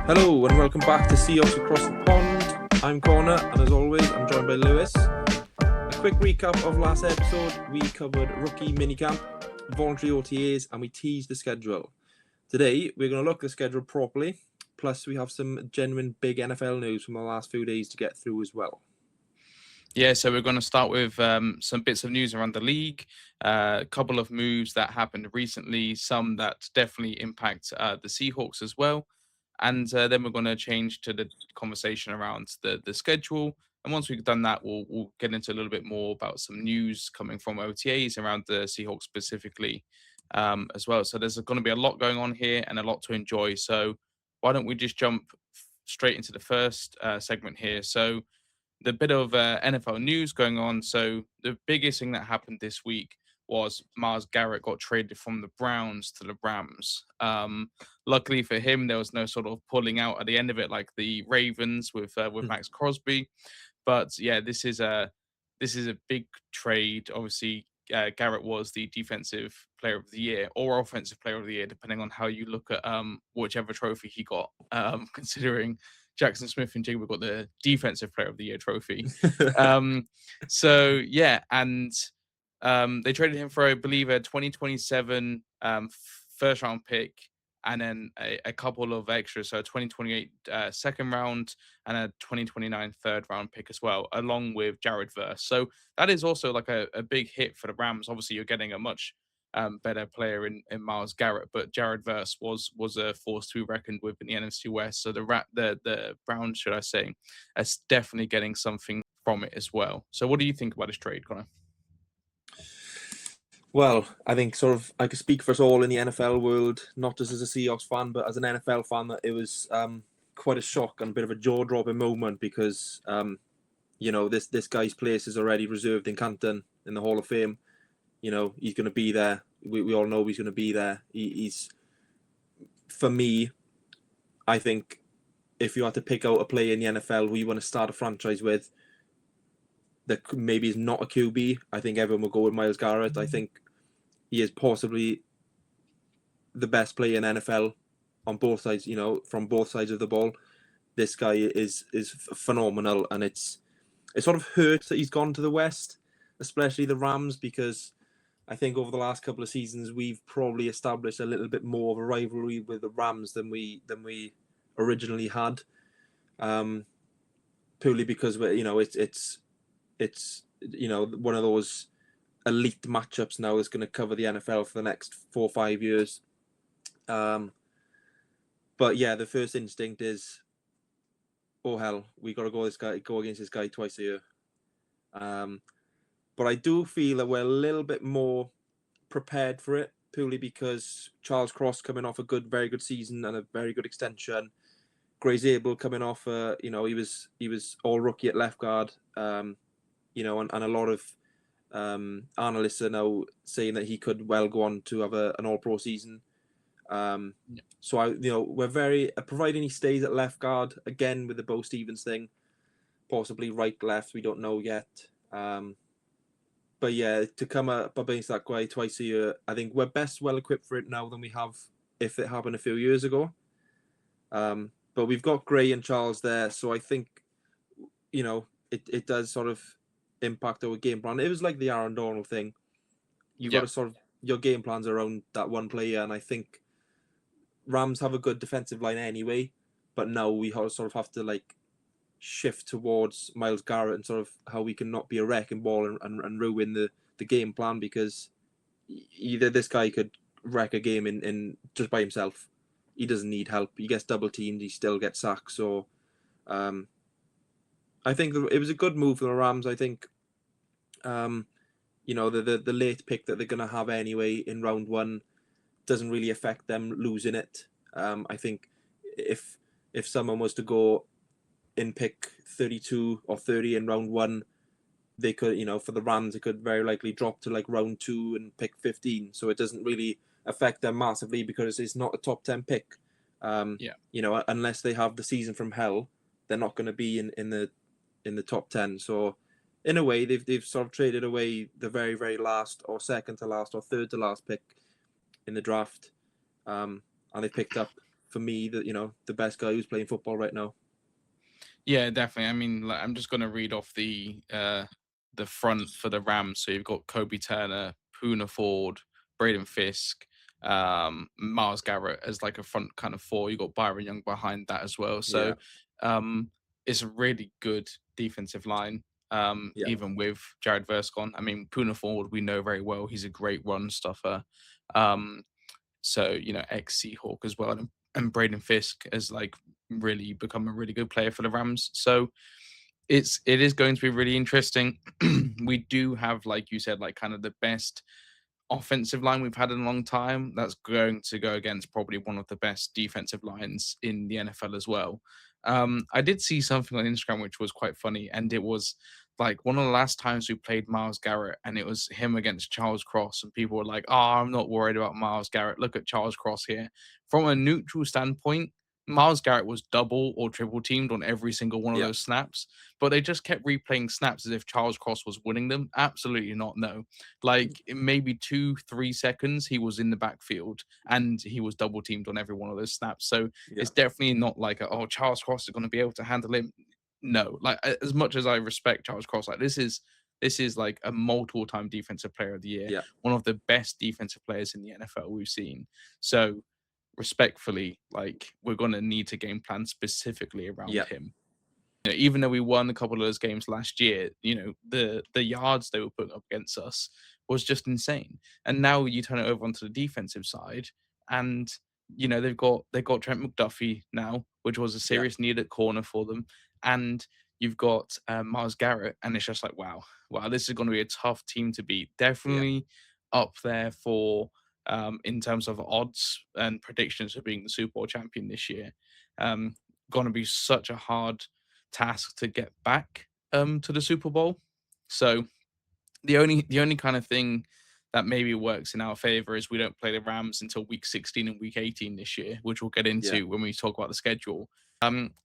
Hello and welcome back to Seahawks Across the Pond. I'm Connor and as always I'm joined by Lewis. A quick recap of last episode, we covered rookie minicamp, voluntary OTAs and we teased the schedule. Today we're going to look at the schedule properly, plus we have some genuine big NFL news from the last few days to get through as well. Yeah, so we're going to start with some bits of news around the league, a couple of moves that happened recently, some that definitely impact the Seahawks as well. And then we're going to change to the conversation around the schedule. And once we've done that, we'll get into a little bit more about some news coming from OTAs around the Seahawks specifically as well. So there's going to be a lot going on here and a lot to enjoy. So why don't we just jump straight into the first segment here? So the bit of NFL news going on. So the biggest thing that happened this week was Myles Garrett got traded from the Browns to the Rams. Luckily for him, there was no sort of pulling out at the end of it like the Ravens with Max Crosby. But yeah, this is a big trade. Obviously, Garrett was the defensive player of the year or offensive player of the year, depending on how you look at whichever trophy he got. Considering Jackson Smith and Jigba got the defensive player of the year trophy. So yeah, and they traded him for, I believe, a 2027 first round pick and then a couple of extras, so a 2028 second round and a 2029 third round pick as well, along with Jared Verse. So that is also like a big hit for the Rams. Obviously, you're getting a much better player in Myles Garrett, but Jared Verse was a force to be reckoned with in the NFC West. So the Browns, should I say, is definitely getting something from it as well. So what do you think about this trade, Connor? Well, I think sort of I could speak for us all in the NFL world, not just as a Seahawks fan, but as an NFL fan, that it was quite a shock and a bit of a jaw-dropping moment because this guy's place is already reserved in Canton in the Hall of Fame. He's going to be there. We all know he's going to be there. He's, for me, I think if you had to pick out a player in the NFL who you want to start a franchise with that maybe is not a QB, I think everyone will go with Myles Garrett. I think he is possibly the best player in NFL on both sides, from both sides of the ball. This guy is phenomenal, and it sort of hurts that he's gone to the West, especially the Rams, because I think over the last couple of seasons we've probably established a little bit more of a rivalry with the Rams than we originally had, purely because it's one of those elite matchups now that's going to cover the NFL for the next 4 or 5 years. But yeah, the first instinct is, oh hell, we got to go against this guy twice a year. But I do feel that we're a little bit more prepared for it, purely because Charles Cross coming off a very good season and a very good extension. Grey Zabel coming off, he was all rookie at left guard, and a lot of analysts are now saying that he could well go on to have an all-pro season. So we're very providing he stays at left guard again with the Bo Stevens thing, possibly right, left, we don't know yet. But yeah, to come up against that guy twice a year, I think we're best well equipped for it now than we have if it happened a few years ago. But we've got Gray and Charles there, so I think it does sort of impact our game plan. It was like the Aaron Donald thing. You got to sort of, your game plans around that one player, and I think Rams have a good defensive line anyway, but now we sort of have to like shift towards Myles Garrett and sort of how we can not be a wrecking ball and ruin the game plan, because either this guy could wreck a game in just by himself. He doesn't need help. He gets double teamed, he still gets sacked. So I think it was a good move for the Rams. I think the late pick that they're going to have anyway in round one doesn't really affect them losing it. I think if someone was to go in pick 32 or 30 in round one, they could, for the Rams, it could very likely drop to like round 2 and pick 15. So it doesn't really affect them massively because it's not a top 10 pick. Unless they have the season from hell, they're not going to be in the top 10. So in a way, they've sort of traded away the very, very last or second to last or third to last pick in the draft, and they picked up for me, the best guy who's playing football right now. Yeah, definitely. I mean, like, I'm just gonna read off the front for the Rams. So you've got Kobe Turner, Poona Ford, Braden Fisk, Myles Garrett as like a front kind of four. You got Byron Young behind that as well. Yeah, So um, it's a really good defensive line. yeah, Even with Jared Verse gone. I mean, Poona Ford we know very well. He's a great run stuffer. Um, so, ex Seahawk as well. And Braden Fisk has like really become a really good player for the Rams. So it is going to be really interesting. We do have, like you said, like kind of the best offensive line we've had in a long time. That's going to go against probably one of the best defensive lines in the NFL as well. I did see something on Instagram which was quite funny, and it was like one of the last times we played Myles Garrett, and it was him against Charles Cross, and people were like, "Oh, I'm not worried about Myles Garrett. Look at Charles Cross here." From a neutral standpoint, Myles Garrett was double or triple teamed on every single one of yeah, those snaps, but they just kept replaying snaps as if Charles Cross was winning them. Absolutely not. No, like in maybe 2-3 seconds, he was in the backfield and he was double teamed on every one of those snaps. So yeah, it's definitely not like, oh, Charles Cross is going to be able to handle him. No, like as much as I respect Charles Cross, like this is like a multiple time defensive player of the year, yeah, one of the best defensive players in the NFL we've seen. So respectfully, like we're going to need to game plan specifically around yeah, him. Even though we won a couple of those games last year, the yards they were putting up against us was just insane. And now you turn it over onto the defensive side, and they've got Trent McDuffie now, which was a yeah, serious need at corner for them, and you've got Myles Garrett, and it's just like wow, this is going to be a tough team to beat. yeah, Definitely up there for in terms of odds and predictions for being the Super Bowl champion this year. Going to be such a hard task to get back to the Super Bowl. So the only kind of thing that maybe works in our favor is we don't play the Rams until week 16 and week 18 this year, which we'll get yeah, into when we talk about the schedule.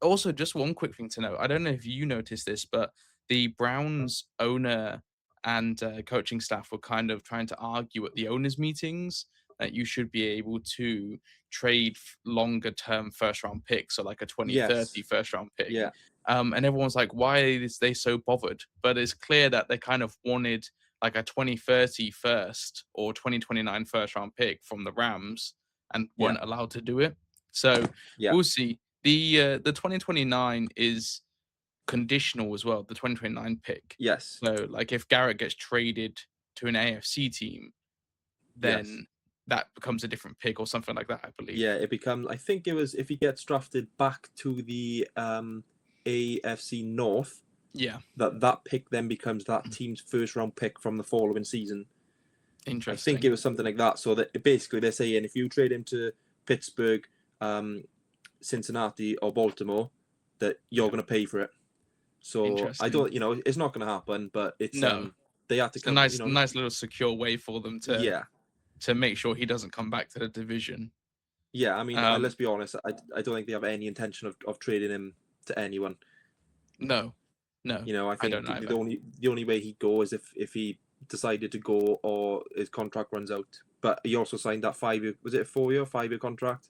Also, just one quick thing to note. I don't know if you noticed this, but the Browns owner and coaching staff were kind of trying to argue at the owners' meetings that you should be able to trade longer term first round picks, so like a 2030 yes, first round pick. yeah, And everyone's like, why is they so bothered? But it's clear that they kind of wanted like a 2030 first or 2029 first round pick from the Rams and yeah, weren't allowed to do it. So yeah, we'll see. The 2029 is conditional as well, the 2029 pick. yes, So like if Garrett gets traded to an AFC team, yes. then that becomes a different pick or something like that, I believe. Yeah, it becomes. I think it was if he gets drafted back to the AFC North, Yeah. that pick then becomes that team's first round pick from the following season. I think Interesting. it was something like that. So that basically they're saying if you trade him to Pittsburgh, um, Cincinnati, or Baltimore, that you're Yeah. going to pay for it. So I Interesting. don't, it's not going to happen. But it's No. they have to It's a come, nice little secure way for them yeah, to make sure he doesn't come back to the division. yeah. I mean, Um, let's be honest. I don't think they have any intention of trading him to anyone. no, no, I I think don't the either. only way he'd go is if he decided to go or his contract runs out. But he also signed that 5 year, was it a 4 year, 5 year contract?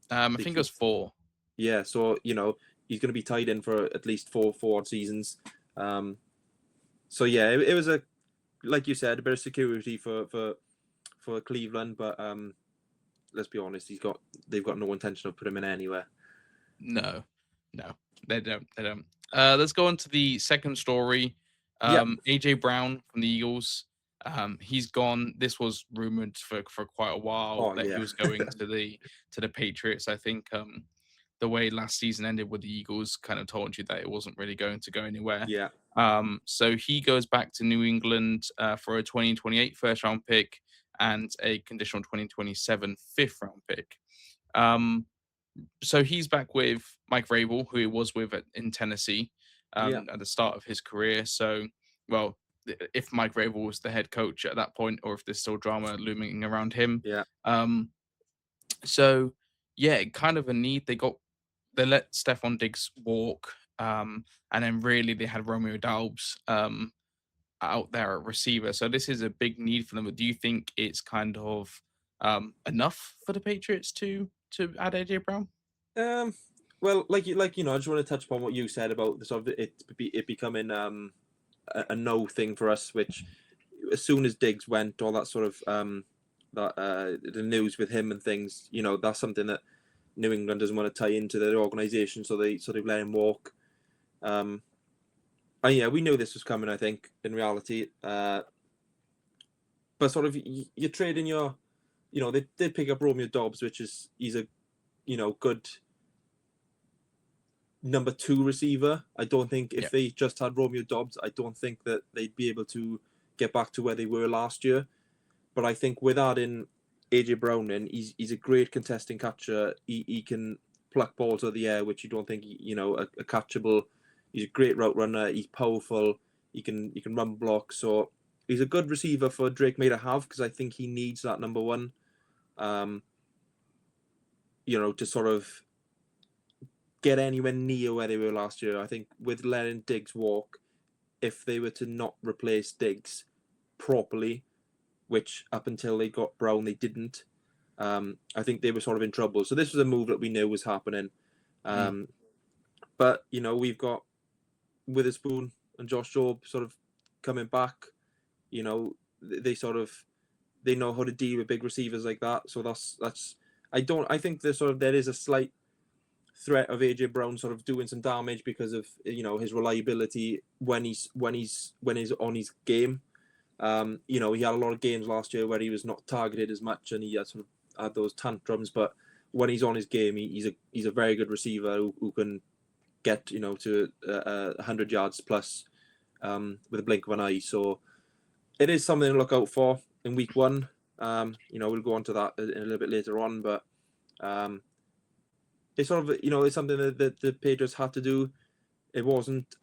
I They think it was keep, 4. yeah. So he's going to be tied in for at least four seasons. Um, so yeah, it was a like you said a bit of security for Cleveland, but let's be honest, they've got no intention of putting him in anywhere. No, no, they don't. Let's go on to the second story. Yeah, AJ Brown from the Eagles. He's gone. This was rumored for quite a while oh that he yeah, was going to the Patriots. I think the way last season ended with the Eagles kind of told you that it wasn't really going to go anywhere. yeah, So he goes back to New England for a 2028 first round pick and a conditional 2027 fifth round pick. Um, so he's back with Mike Vrabel, who he was with in Tennessee yeah, at the start of his career. So, well, if Mike Vrabel was the head coach at that point, or if there's still drama looming around him. yeah, Um, so, yeah, kind of a need. They let Stephon Diggs walk, and then really they had Romeo Doubs out there at receiver. So this is a big need for them. But do you think it's kind of enough for the Patriots to to add AJ Brown? Well, I just want to touch upon what you said about the sort of it becoming a no thing for us. Which, as soon as Diggs went, all that sort of the news with him and things, that's something that New England doesn't want to tie into their organisation, so they sort of let him walk. And yeah, we knew this was coming. I think in reality, but sort of you're trading your, they did pick up Romeo Dobbs, he's a good number 2 receiver. I don't think if they just had Romeo Dobbs, I don't think that they'd be able to get back to where they were last year. But I think with adding AJ Brown in, he's a great contesting catcher. He can pluck balls out of the air, which you don't think a catchable. He's a great route runner. He's powerful. He can run blocks. So he's a good receiver for Drake May to have, because I think he needs that number 1. To sort of get anywhere near where they were last year. I think with letting Diggs walk, if they were to not replace Diggs properly, which up until they got Brown they didn't, I think they were sort of in trouble. So this was a move that we knew was happening. But we've got Witherspoon and Josh Jobe sort of coming back. They know how to deal with big receivers like that. So that's I think there is a slight threat of AJ Brown sort of doing some damage because of his reliability when he's on his game. He had a lot of games last year where he was not targeted as much, and he had sort of had those tantrums. But when he's on his game, he's a very good receiver who can get to 100 yards plus with a blink of an eye. So it is something to look out for in week 1. We'll go on to that a little bit later on, but it's sort of it's something that the Patriots had to do. It wasn't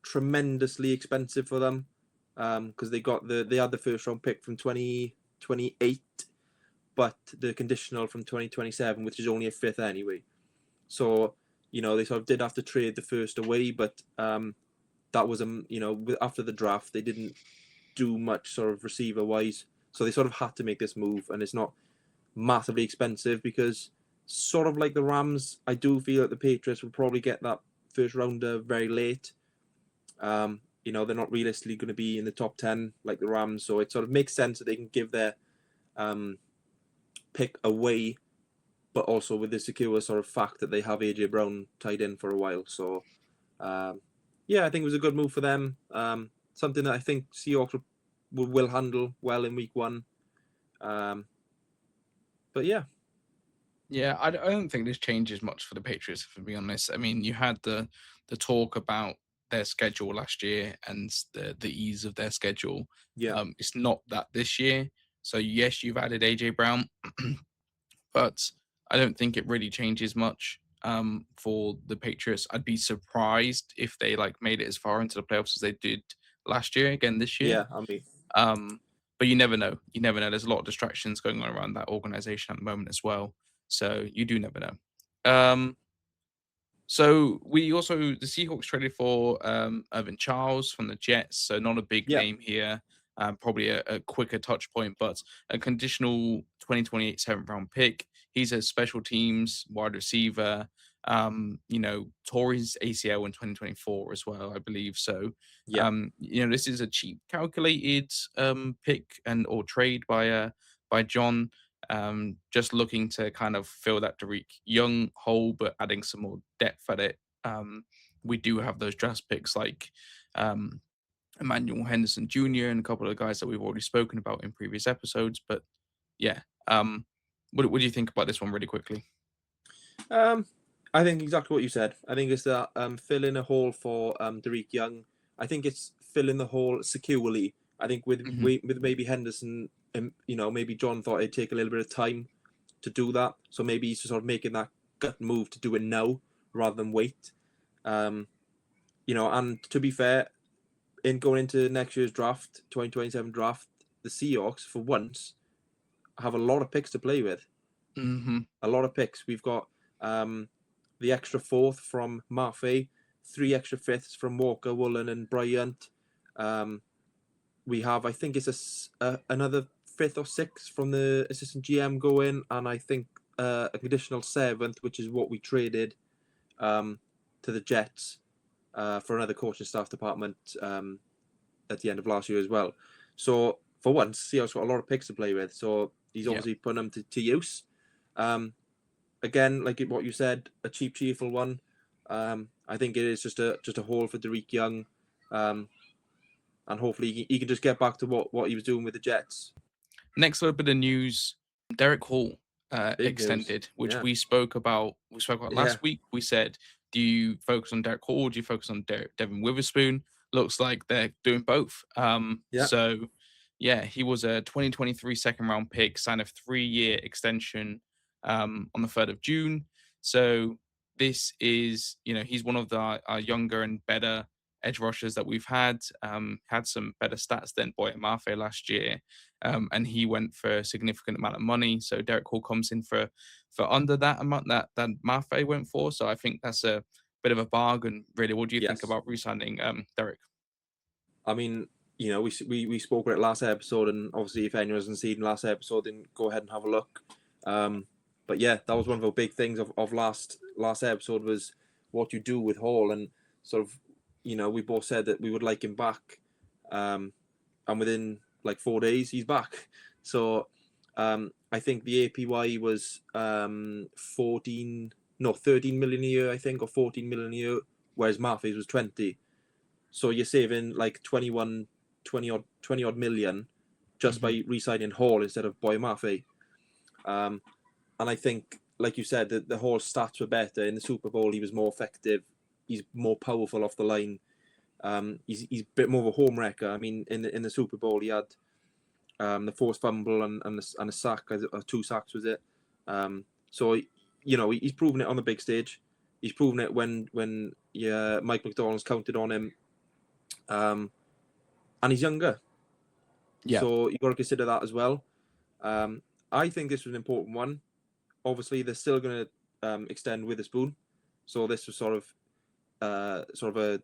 tremendously expensive for them, because they had the first round pick from 2028, but the conditional from 2027, which is only a 5th anyway. So they sort of did have to trade the first away, but that was after the draft they didn't do much sort of receiver wise, so they sort of had to make this move, and it's not massively expensive because, sort of like the Rams, I do feel that the Patriots will probably get that first rounder very late. They're not realistically going to be in the top 10 like the Rams, so it sort of makes sense that they can give their pick away, but also with the secure sort of fact that they have AJ Brown tied in for a while. So I think it was a good move for them. Something that I think Seahawks will handle well in week 1. But yeah. Yeah, I don't think this changes much for the Patriots, to be honest. I mean, you had the talk about their schedule last year and the ease of their schedule. Yeah. It's not that this year. So yes, you've added AJ Brown, but I don't think it really changes much for the Patriots. I'd be surprised if they made it as far into the playoffs as they did last year again this year. Yeah, but you never know. You never know. There's a lot of distractions going on around that organization at the moment as well. So you do never know. So the Seahawks traded for Irvin Charles from the Jets. So not a big name here. Probably a quicker touch point, but a conditional 2028 7th round pick. He's a special teams wide receiver. Tore his ACL in 2024 as well, I believe. So, this is a cheap, calculated pick or trade by John. Just looking to kind of fill that Tariq Young hole, but adding some more depth at it. We do have those draft picks like Emmanuel Henderson Jr. and a couple of guys that we've already spoken about in previous episodes. But yeah, what do you think about this one really quickly? I think exactly what you said. I think it's that filling a hole for Tariq Young. I think it's filling the hole securely. I think with maybe Henderson, maybe John thought it'd take a little bit of time to do that. So maybe he's sort of making that gut move to do it now rather than wait. And to be fair, in going into next year's draft, 2027 draft, the Seahawks, for once, have a lot of picks to play with. Mm-hmm. A lot of picks. We've got the extra 4th from Maffei, 3 extra 5ths from Walker, Woolen, and Bryant. We have, I think it's another 5th or 6th from the assistant GM going, and I think a conditional 7th, which is what we traded to the Jets for another coaching staff department at the end of last year as well. So for once, Seahawks got a lot of picks to play with. So he's obviously putting them to use. Again, like what you said, a cheap, cheerful one. I think it is just a haul for Derek Young, and hopefully he can just get back to what he was doing with the Jets. Next little bit of news: Derek Hall Big extended, news. which Yeah. we spoke about. We spoke about Yeah. last week. We said, do you focus on Derek Hall? Do you focus on Devin Witherspoon? Looks like they're doing both. Yeah. So yeah, he was a 2023 second round pick, signed a 3-year extension on the 3rd of June. So this is, he's one of our younger and better edge rushers that we've had. Had some better stats than Boy Mafe last year. And he went for a significant amount of money. So Derek Hall comes in for under that amount that Mafe went for. So I think that's a bit of a bargain, really. What do you think Yes. about re-signing Derek? I mean, we spoke about it last episode, and obviously, if anyone hasn't seen last episode, then go ahead and have a look. But yeah, that was one of the big things of last episode was what you do with Hall, and sort of, we both said that we would like him back, and within like 4 days he's back. So I think the APY was 13 million a year, I think, or 14 million a year, whereas Mafe's was 20. So you're saving like 20 odd million just by re-signing Hall instead of Boy Mafe. And I think, like you said, that the Hall stats were better. In the Super Bowl, he was more effective. He's more powerful off the line. He's a bit more of a home wrecker. I mean, in the Super Bowl, he had the forced fumble and a sack, or 2 sacks was it. So, he's proven it on the big stage. He's proven it when Mike McDonald's counted on him. And he's younger. Yeah. So you've got to consider that as well. I think this was an important one. Obviously, they're still going to extend Witherspoon. So this was sort of a,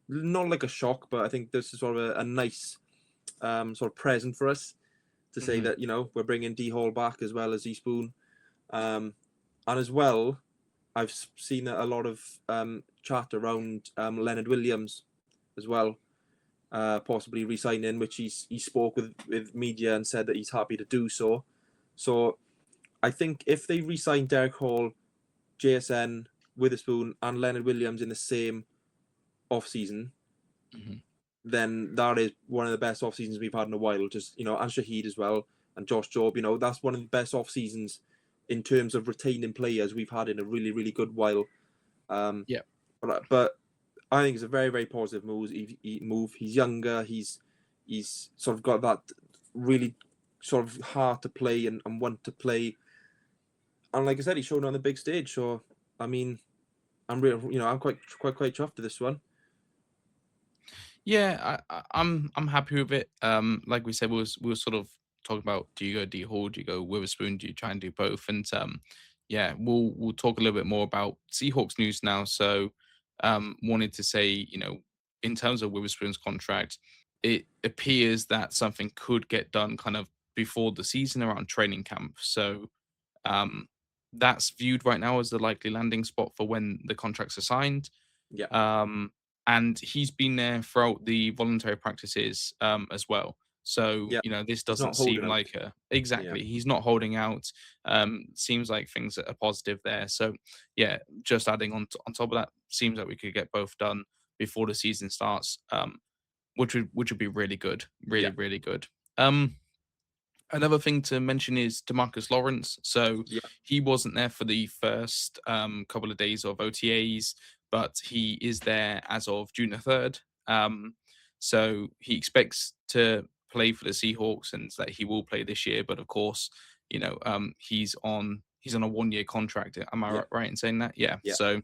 not like a shock, but I think this is sort of a nice sort of present for us to say that, we're bringing D Hall back as well as E Spoon. And as well, I've seen a lot of chat around Leonard Williams as well. Possibly re-signing, which he spoke with media and said that he's happy to do so. So I think if they re-sign Derek Hall, JSN, Witherspoon, and Leonard Williams in the same off-season, then that is one of the best off-seasons we've had in a while. Just, and Shahid as well, and Josh Job, that's one of the best off-seasons in terms of retaining players we've had in a really, really good while. But I think it's a very, very positive move. He's younger. He's sort of got that really sort of hard to play and want to play. And like I said, he's shown on the big stage. So I mean, I'm real. I'm quite chuffed to this one. Yeah, I'm happy with it. Like we said, we were sort of talking about, do you go D Hall, do you go Witherspoon, do you try and do both? And yeah, we'll talk a little bit more about Seahawks news now. So wanted to say, in terms of Witherspoon's contract, it appears that something could get done kind of before the season around training camp. So that's viewed right now as the likely landing spot for when the contracts are signed. Yeah. And he's been there throughout the voluntary practices as well. So, this doesn't seem like exactly. He's not holding out. Seems like things are positive there. So, yeah, just adding on top of that, seems like we could get both done before the season starts, which would be really good, really good. Another thing to mention is DeMarcus Lawrence. So he wasn't there for the first couple of days of OTAs, but he is there as of June the 3rd. So he expects to play for the Seahawks and that he will play this year. But of course, he's on a 1-year contract. Am I right in saying that? Yeah. So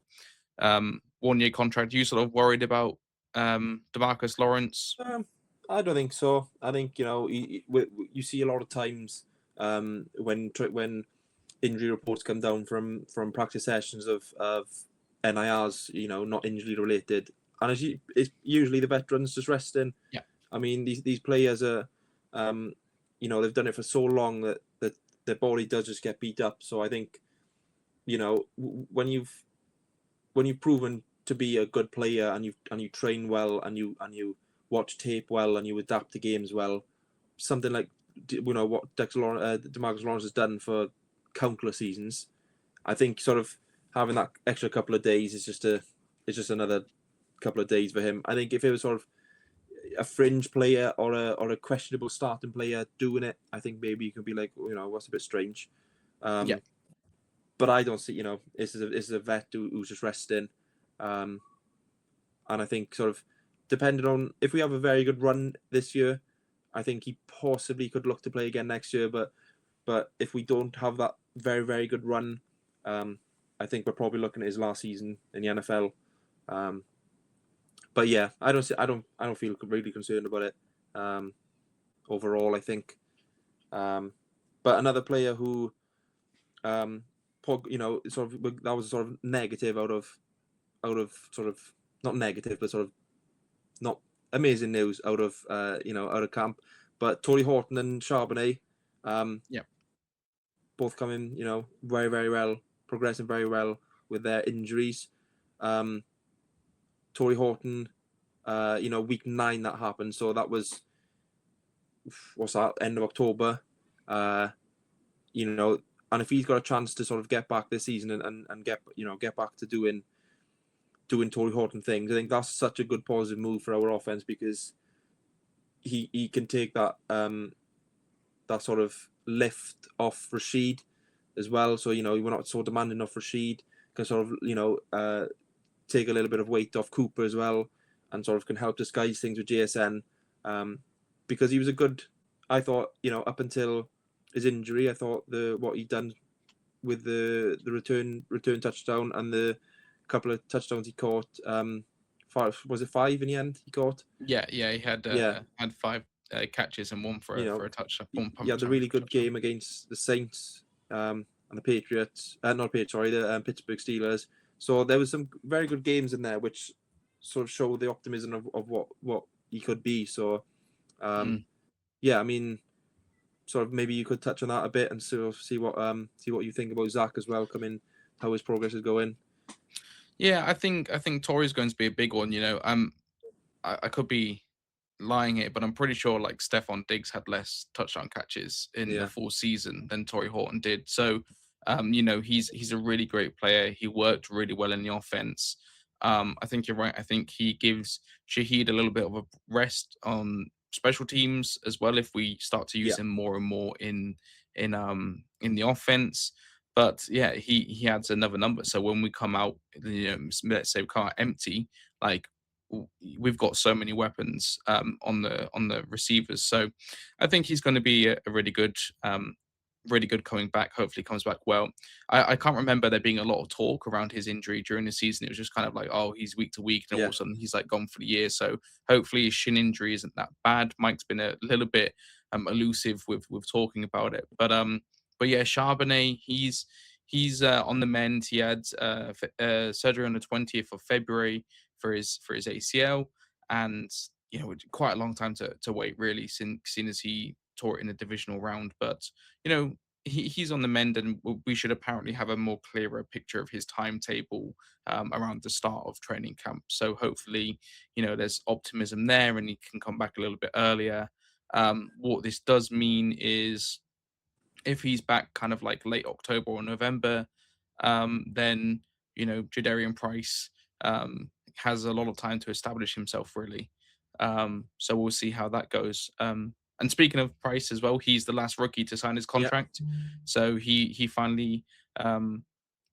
1-year contract. You sort of worried about DeMarcus Lawrence? I don't think so. I think you see a lot of times when injury reports come down from practice sessions of NIRs, not injury related, and it's usually the veterans just resting. Yeah. I mean these players are, they've done it for so long that their body does just get beat up. So I think, you know, when you've proven to be a good player and you train well and you watch tape well and you adapt to games well, something like, you know, what DeMarcus Lawrence has done for countless seasons, I think sort of having that extra couple of days is just another couple of days for him. I think if it was sort of a fringe player or a questionable starting player doing it, I think maybe you could be like, you know, what's a bit strange. Yeah. But I don't see, you know, this is a vet who's just resting. And I think sort of depending on if we have a very good run this year, I think he possibly could look to play again next year. But if we don't have that very, very good run, I think we're probably looking at his last season in the NFL. But yeah, I don't feel really concerned about it. Overall, I think. But another player who, you know, sort of that was sort of negative out of sort of not negative, but sort of not amazing news out of you know, out of camp. But Torrey Horton and Charbonnet, Yeah. both coming, you know, very, very well, progressing very well with their injuries. Torrey Horton, you know, week 9 that happened, so that was, what's that, end of October. You know, and if he's got a chance to sort of get back this season and get, you know, get back to doing Torrey Horton things, I think that's such a good positive move for our offense, because he can take that that sort of lift off Rashid as well. So, you know, we're not so demanding of Rashid, can sort of, you know, take a little bit of weight off Cooper as well, and sort of can help disguise things with JSN, because he was a good, I thought, you know, up until his injury, I thought what he'd done with the return touchdown and the couple of touchdowns he caught, 5 in the end he caught? Yeah, he had Yeah, had 5 catches and one for you know, a touchdown, one he had a return really for a good touchdown. game against the Saints, and the Patriots, not Patriots, sorry, the Pittsburgh Steelers. So there was some very good games in there, which sort of show the optimism of what he could be. So, Mm. yeah, I mean, sort of maybe you could touch on that a bit and sort of see what you think about Zach as well, coming, how his progress is going. Yeah, I think Torrey's going to be a big one. You know, I could be lying here, but I'm pretty sure like Stephon Diggs had less touchdown catches in the Yeah, full season than Torrey Horton did. So, you know, he's a really great player. He worked really well in the offense. I think you're right. I think he gives Shaheed a little bit of a rest on special teams as well if we start to yeah, use him more and more in the offense. But yeah, he adds another number. So when we come out, you know, let's say we come out empty, like we've got so many weapons on the receivers. So I think he's going to be a really good coming back. Hopefully, comes back well. I can't remember there being a lot of talk around his injury during the season. It was just kind of like, oh, he's week to week, and all yeah, of a sudden he's like gone for the year. So hopefully his shin injury isn't that bad. Mike's been a little bit elusive with talking about it, but yeah, Charbonnet, he's on the mend. He had surgery on the 20th of February for his ACL, and you know, quite a long time to wait really, seeing as he tore it in the divisional round. But you know, he's on the mend, and we should apparently have a more clearer picture of his timetable around the start of training camp. So hopefully, you know, there's optimism there, and he can come back a little bit earlier. What this does mean is if he's back kind of like late October or November, then you know Jadarian Price has a lot of time to establish himself really. So we'll see how that goes. And speaking of Price as well, he's the last rookie to sign his yeah, contract, so he finally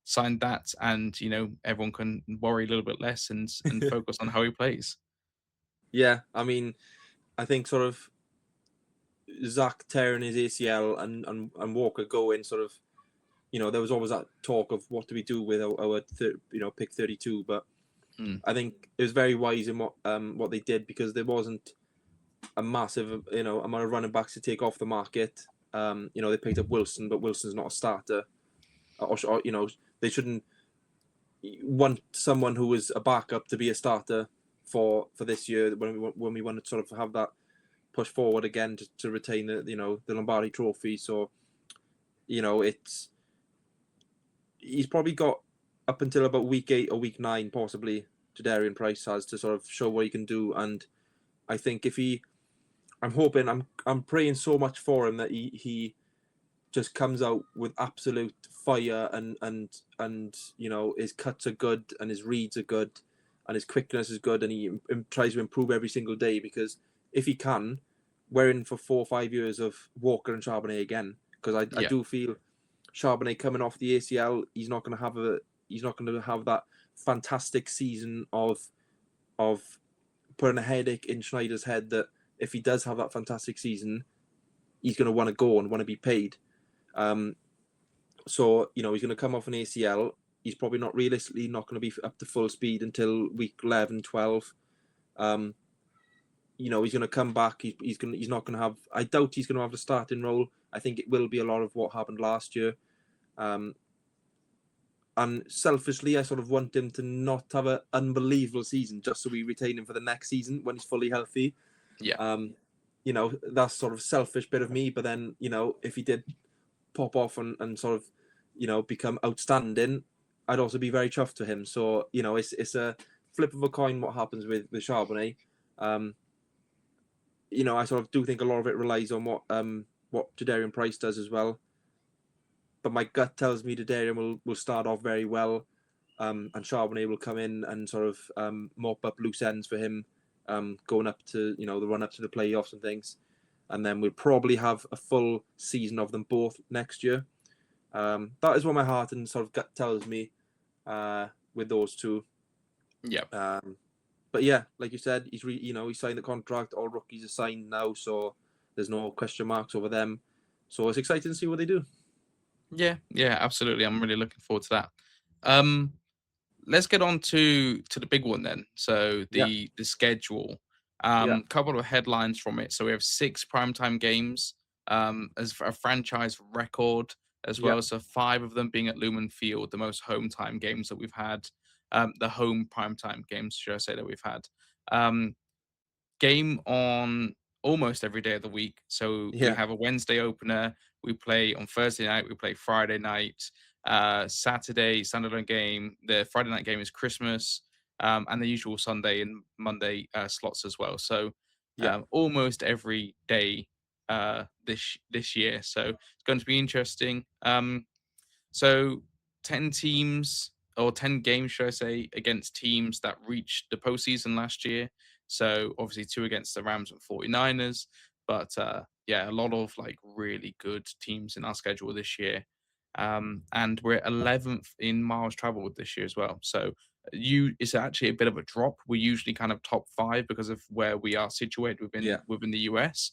signed that, and you know everyone can worry a little bit less and focus on how he plays. yeah. I mean, I think sort of Zach tearing his ACL and Walker going, sort of, you know, there was always that talk of what do we do with our you know, pick 32, but Mm. I think it was very wise in what they did, because there wasn't a massive, you know, amount of running backs to take off the market. You know, they picked up Wilson, but Wilson's not a starter, or you know, they shouldn't want someone who was a backup to be a starter for this year when we want to sort of have that push forward again to retain the, you know, the Lombardi Trophy. So he's probably got up until about week 8 or week 9, possibly, Jadarian Price has to sort of show what he can do. And I think I'm praying so much for him that he just comes out with absolute fire and his cuts are good and his reads are good and his quickness is good and he tries to improve every single day, because if he can, we're in for 4 or 5 years of Walker and Charbonnet again, because I do feel Charbonnet coming off the ACL, he's not going to have that fantastic season of putting a headache in Schneider's head that if he does have that fantastic season, he's going to want to go and want to be paid. So he's going to come off an ACL. He's probably not realistically not going to be up to full speed until week 11, 12. He's going to come back. He's not going to have. I doubt he's going to have the starting role. I think it will be a lot of what happened last year. And selfishly, I sort of want him to not have an unbelievable season, just so we retain him for the next season when he's fully healthy. Yeah. That's sort of selfish bit of me. But then, if he did pop off and sort of, become outstanding, I'd also be very chuffed for him. So, it's a flip of a coin what happens with Charbonnet. I sort of do think a lot of it relies on what Jadarian Price does as well. But my gut tells me Jadarian will start off very well, and Charbonnet will come in and sort of mop up loose ends for him, going up to the run up to the playoffs and things, and then we'll probably have a full season of them both next year. That is what my heart and sort of gut tells me with those two. Yeah. But yeah, like you said, he signed the contract. All rookies are signed now, so there's no question marks over them. So it's exciting to see what they do. Yeah, absolutely. I'm really looking forward to that. Let's get on to the big one then. So the schedule. Couple of headlines from it. So we have 6 primetime games as a franchise record as well. So 5 of them being at Lumen Field, the most home time games that we've had. The home primetime games, should I say, that we've had. Game on almost every day of the week. So we have a Wednesday opener. We play on Thursday night. We play Friday night. Saturday, standalone game. The Friday night game is Christmas, and the usual Sunday and Monday slots as well. So almost every day this year. So it's going to be interesting. So 10 teams or 10 games, should I say, against teams that reached the postseason last year. So obviously 2 against the Rams and 49ers. But a lot of like really good teams in our schedule this year. And we're 11th in miles traveled this year as well. So it's actually a bit of a drop. We're usually kind of top 5 because of where we are situated within the US.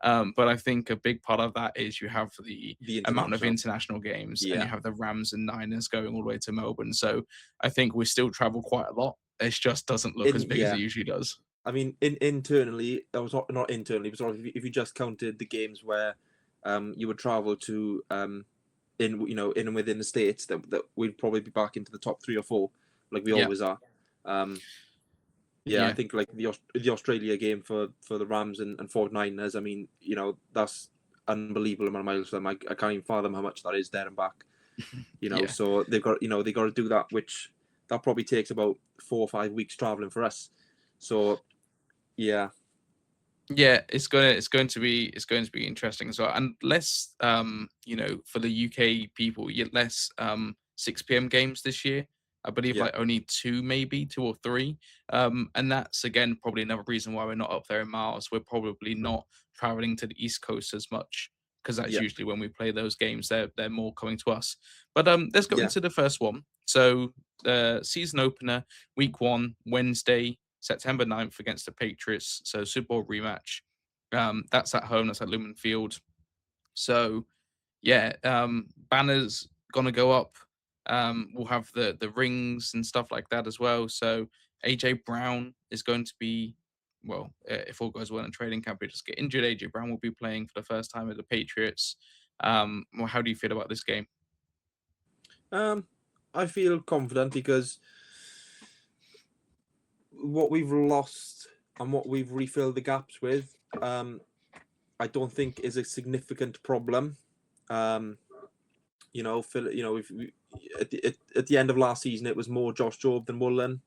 But I think a big part of that is you have the amount of international games, and you have the Rams and Niners going all the way to Melbourne. So I think we still travel quite a lot. It just doesn't look as big as it usually does. I mean, internally, I was not internally, but sort of if you just counted the games where you would travel to in and within the states, that we'd probably be back into the top 3 or 4, like we always are. I think like the Australia game for the Rams and 49ers, I mean, that's unbelievable amount of miles for them. I can't even fathom how much that is there and back. So they've got to do that, which that probably takes about 4 or 5 weeks traveling for us. So it's going to be interesting as well. And less for the UK people, less 6 p.m. games this year. I believe like only 2 or 3. And that's again probably another reason why we're not up there in miles. We're probably not traveling to the East Coast as much, because that's usually when we play those games. They're more coming to us. But let's go into the first one. So the season opener, week 1, Wednesday, September 9th against the Patriots. So Super Bowl rematch. That's at home. That's at Lumen Field. So banners gonna go up. We'll have the rings and stuff like that as well. So AJ Brown is going to be, if all goes well in training camp, we just get injured. AJ Brown will be playing for the first time with the Patriots. How do you feel about this game? I feel confident because what we've lost and what we've refilled the gaps with, I don't think is a significant problem. You know, at the end of last season, it was more Josh Jobe than Woolen.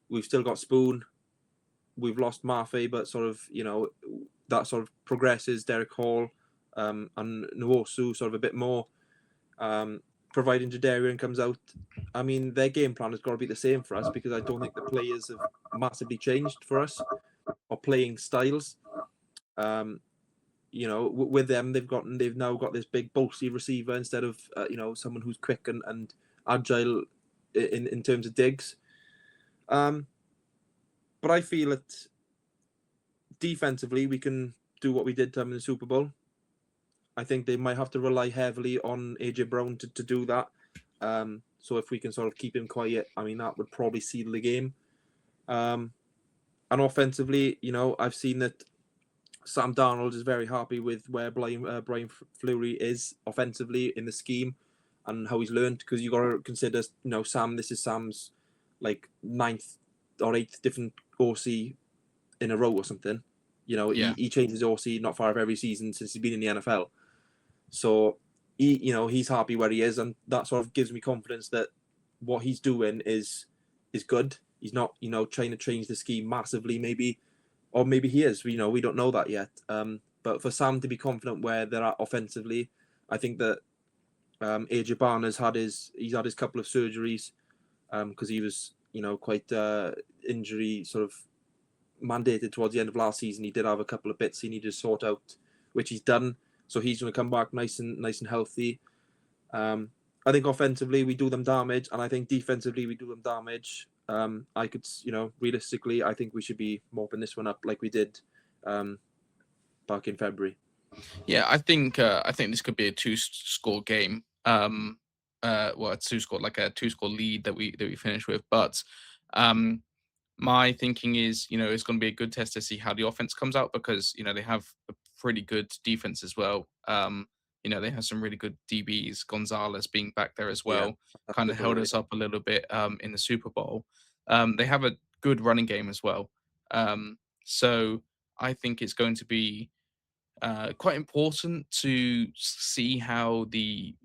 We've still got Spoon. We've lost Mafe, but sort of, you know, that sort of progresses. Derek Hall and Nwosu sort of a bit more. Providing Jadarian comes out, I mean, their game plan has got to be the same for us, because I don't think the players have massively changed for us, or playing styles. You know, with them, they've now got this big bulky receiver instead of you know, someone who's quick and agile in terms of digs. But I feel that defensively we can do what we did to them in the Super Bowl. I think they might have to rely heavily on AJ Brown to do that. So if we can sort of keep him quiet, I mean, that would probably seal the game. And offensively, you know, I've seen that Sam Darnold is very happy with where Brian Fleury is offensively in the scheme and how he's learned, because you got to consider, you know, this is Sam's like 9th or 8th different OC in a row or something. You know, he changes OC not far of every season since he's been in the NFL. So he's happy where he is, and that sort of gives me confidence that what he's doing is good. He's not, you know, trying to change the scheme massively, maybe. Or maybe he is. You know, we don't know that yet. But for Sam to be confident where they're at offensively, I think that AJ Barner's had his couple of surgeries because he was, you know, quite injury sort of mandated towards the end of last season. He did have a couple of bits he needed to sort out, which he's done. So he's going to come back nice and healthy. I think offensively we do them damage, and I think defensively we do them damage. I could, you know, realistically, I think we should be mopping this one up like we did back in February. Yeah, I think this could be a 2-score game. A 2-score, like a 2-score lead that we finish with. But my thinking is, you know, it's going to be a good test to see how the offense comes out, because, you know, they have a pretty good defense as well. You know, they have some really good DBs. Gonzalez being back there as well, kind of held us up a little bit in the Super Bowl. They have a good running game as well. So I think it's going to be quite important to see how the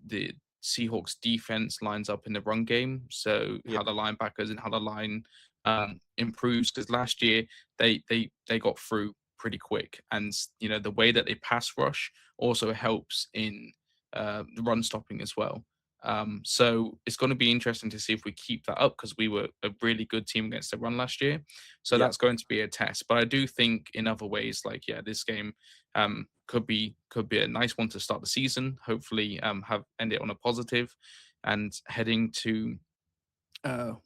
Seahawks defense lines up in the run game. So how the linebackers and how the line improves, because last year they got through pretty quick, and you know, the way that they pass rush also helps in the run stopping as well. So it's going to be interesting to see if we keep that up, because we were a really good team against the run last year. So that's going to be a test. But I do think in other ways, like, this game could be a nice one to start the season. Hopefully, have end it on a positive, and heading to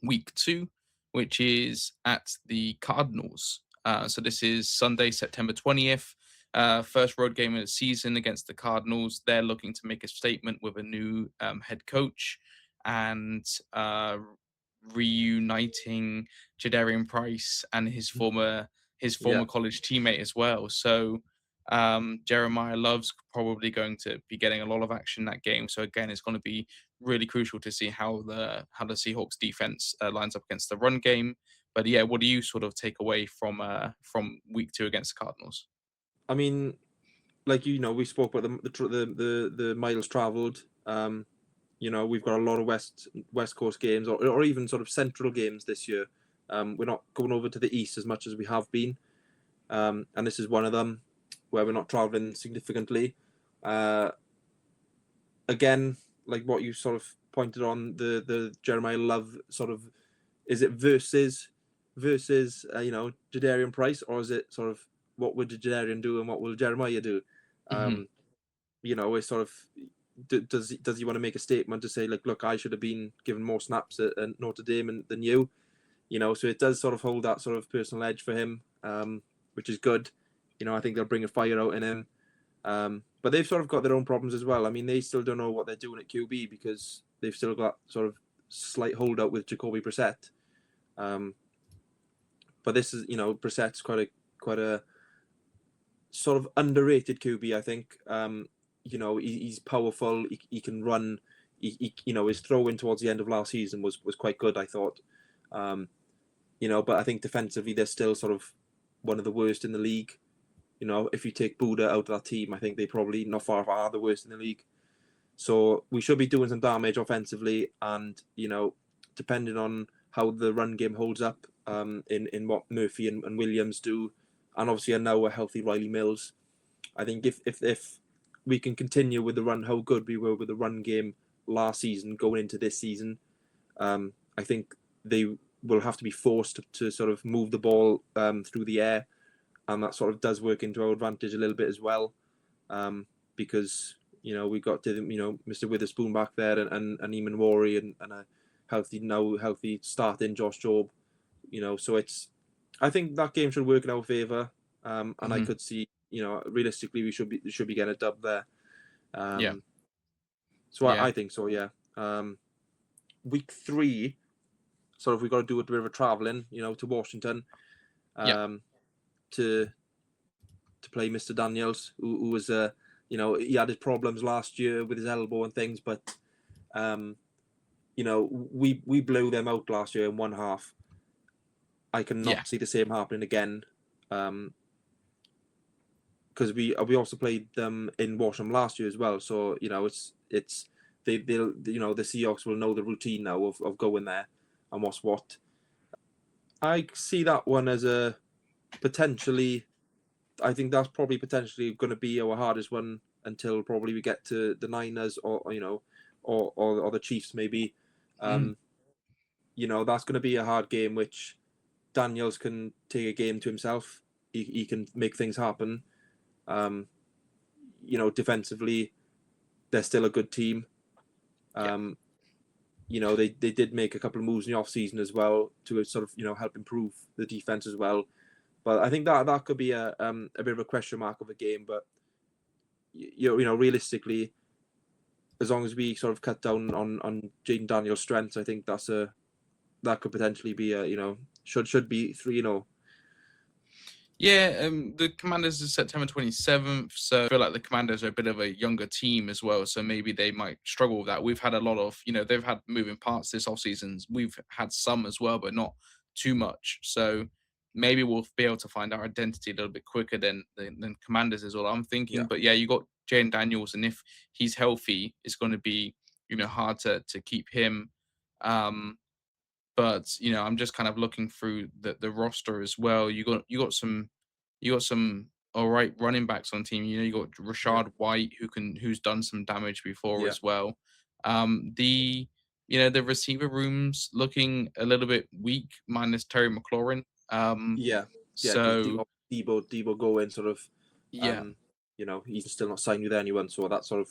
week 2, which is at the Cardinals. So this is Sunday, September 20th. First road game of the season against the Cardinals. They're looking to make a statement with a new head coach, and reuniting Jadarian Price and his former college teammate as well. So Jeremiah Love's probably going to be getting a lot of action in that game. So again, it's going to be really crucial to see how the Seahawks defense lines up against the run game. But yeah, what do you sort of take away from week 2 against the Cardinals? I mean, like, you know, we spoke about the miles traveled. You know, we've got a lot of West Coast games, or even sort of central games this year. We're not going over to the east as much as we have been, and this is one of them where we're not traveling significantly. Again, like what you sort of pointed on, the Jeremiah Love sort of, is it versus you know, Jadarian Price, or is it sort of what would Jadarian do and what will Jeremiah do? You know, it's sort of, does he want to make a statement to say, like, look, I should have been given more snaps at Notre Dame than you? You know, so it does sort of hold that sort of personal edge for him, which is good. You know, I think they'll bring a fire out in him. But they've sort of got their own problems as well. I mean, they still don't know what they're doing at QB, because they've still got sort of slight holdout with Jacoby Brissett. But this is, you know, Brissett's quite a sort of underrated QB, I think. You know, he's powerful. He can run. You know, his throw in towards the end of last season was quite good, I thought. You know, but I think defensively they're still sort of one of the worst in the league. You know, if you take Buda out of that team, I think they probably not far are the worst in the league. So we should be doing some damage offensively, and depending on how the run game holds up, in what Murphy and Williams do, and obviously now a healthy Riley Mills, I think if we can continue with the run, how good we were with the run game last season going into this season, I think they will have to be forced to sort of move the ball through the air, and that sort of does work into our advantage a little bit as well, because we got Mr. Witherspoon back there, and Eamon Worry, and a healthy starting Josh Jobe, so I think that game should work in our favour, and I Mm-hmm. could see realistically we should be getting a dub there. Yeah. So Yeah. I think so, yeah. Week 3, sort of we got to do a bit of a travelling, to Washington, Yeah. to play Mr. Daniels, who was he had his problems last year with his elbow and things, but we blew them out last year in one half. I Yeah. cannot see the same happening again, because we also played them in Washington last year as well. So it's they'll the Seahawks will know the routine now of going there and what's what. I see that one as a potentially. I think that's probably potentially going to be our hardest one until probably we get to the Niners, or the Chiefs maybe. Mm. That's going to be a hard game, which Daniels can take a game to himself. He can make things happen. Defensively, they're still a good team. Yeah. They did make a couple of moves in the off season as well to sort of help improve the defense as well. But I think that could be a bit of a question mark of a game. But realistically, as long as we sort of cut down on Jaden Daniels' strengths, I think that could potentially be should be 3-0. Yeah, the Commanders is September 27th, so I feel like the Commanders are a bit of a younger team as well, so maybe they might struggle with that. We've had a lot of, they've had moving parts this off season. We've had some as well, but not too much. So maybe we'll be able to find our identity a little bit quicker than Commanders is all I'm thinking. Yeah, But yeah, you got Jane Daniels, and if he's healthy, it's going to be hard to keep him. Um, but I'm just kind of looking through the roster as well. You got some all right running backs on the team. You got yeah, Rashad White who's done some damage before yeah, as well. The the receiver room's looking a little bit weak minus Terry McLaurin. yeah, yeah. Because So Debo going sort of, yeah, he's still not signed with anyone, so that sort of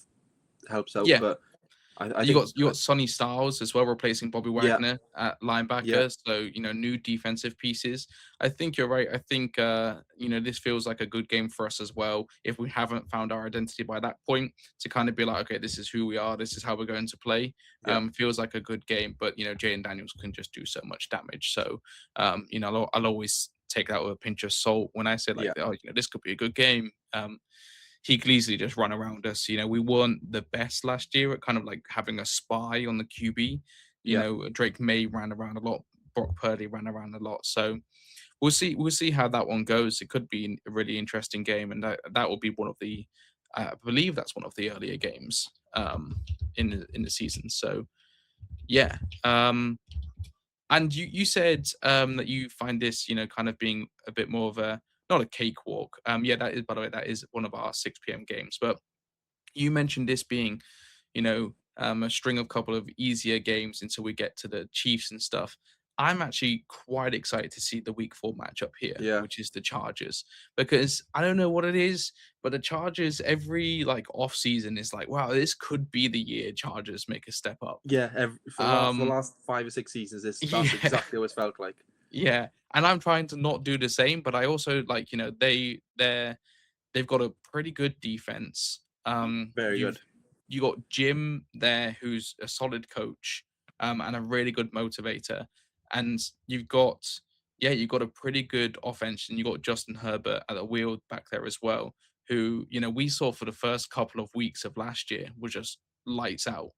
helps out. yeah. But I You think, got you got Sonny Styles as well replacing Bobby yeah, Wagner at yeah, linebacker. So new defensive pieces. I think you're right. I think this feels like a good game for us as well. If we haven't found our identity by that point, to kind of be like, okay, this is who we are. This is how we're going to play. yeah, Feels like a good game. But Jaden Daniels can just do so much damage. So I'll always take that with a pinch of salt when I say like, yeah, oh, this could be a good game. He could easily just run around us. We weren't the best last year at kind of like having a spy on the QB. yeah, Drake May ran around a lot. Brock Purdy ran around a lot. So we'll see. We'll see how that one goes. It could be a really interesting game, and that will be one of the. I believe that's one of the earlier games in the season. So yeah. And you said that you find this, kind of being a bit more of a not a cakewalk. Yeah, that is, by the way, that is one of our 6 p.m. games. But you mentioned this being, a string of couple of easier games until we get to the Chiefs and stuff. I'm actually quite excited to see the week 4 matchup here, yeah, which is the Chargers, because I don't know what it is, but the Chargers every like off season is like, wow, this could be the year Chargers make a step up. yeah. For the Um, last 5 or 6 seasons, that's yeah, exactly what it's felt like. yeah, and I'm trying to not do the same, but I also like, they've got a pretty good defense. Very good. You got Jim there, who's a solid coach, and a really good motivator, and you've got a pretty good offense, and you got Justin Herbert at the wheel back there as well, who we saw for the first couple of weeks of last year was just lights out.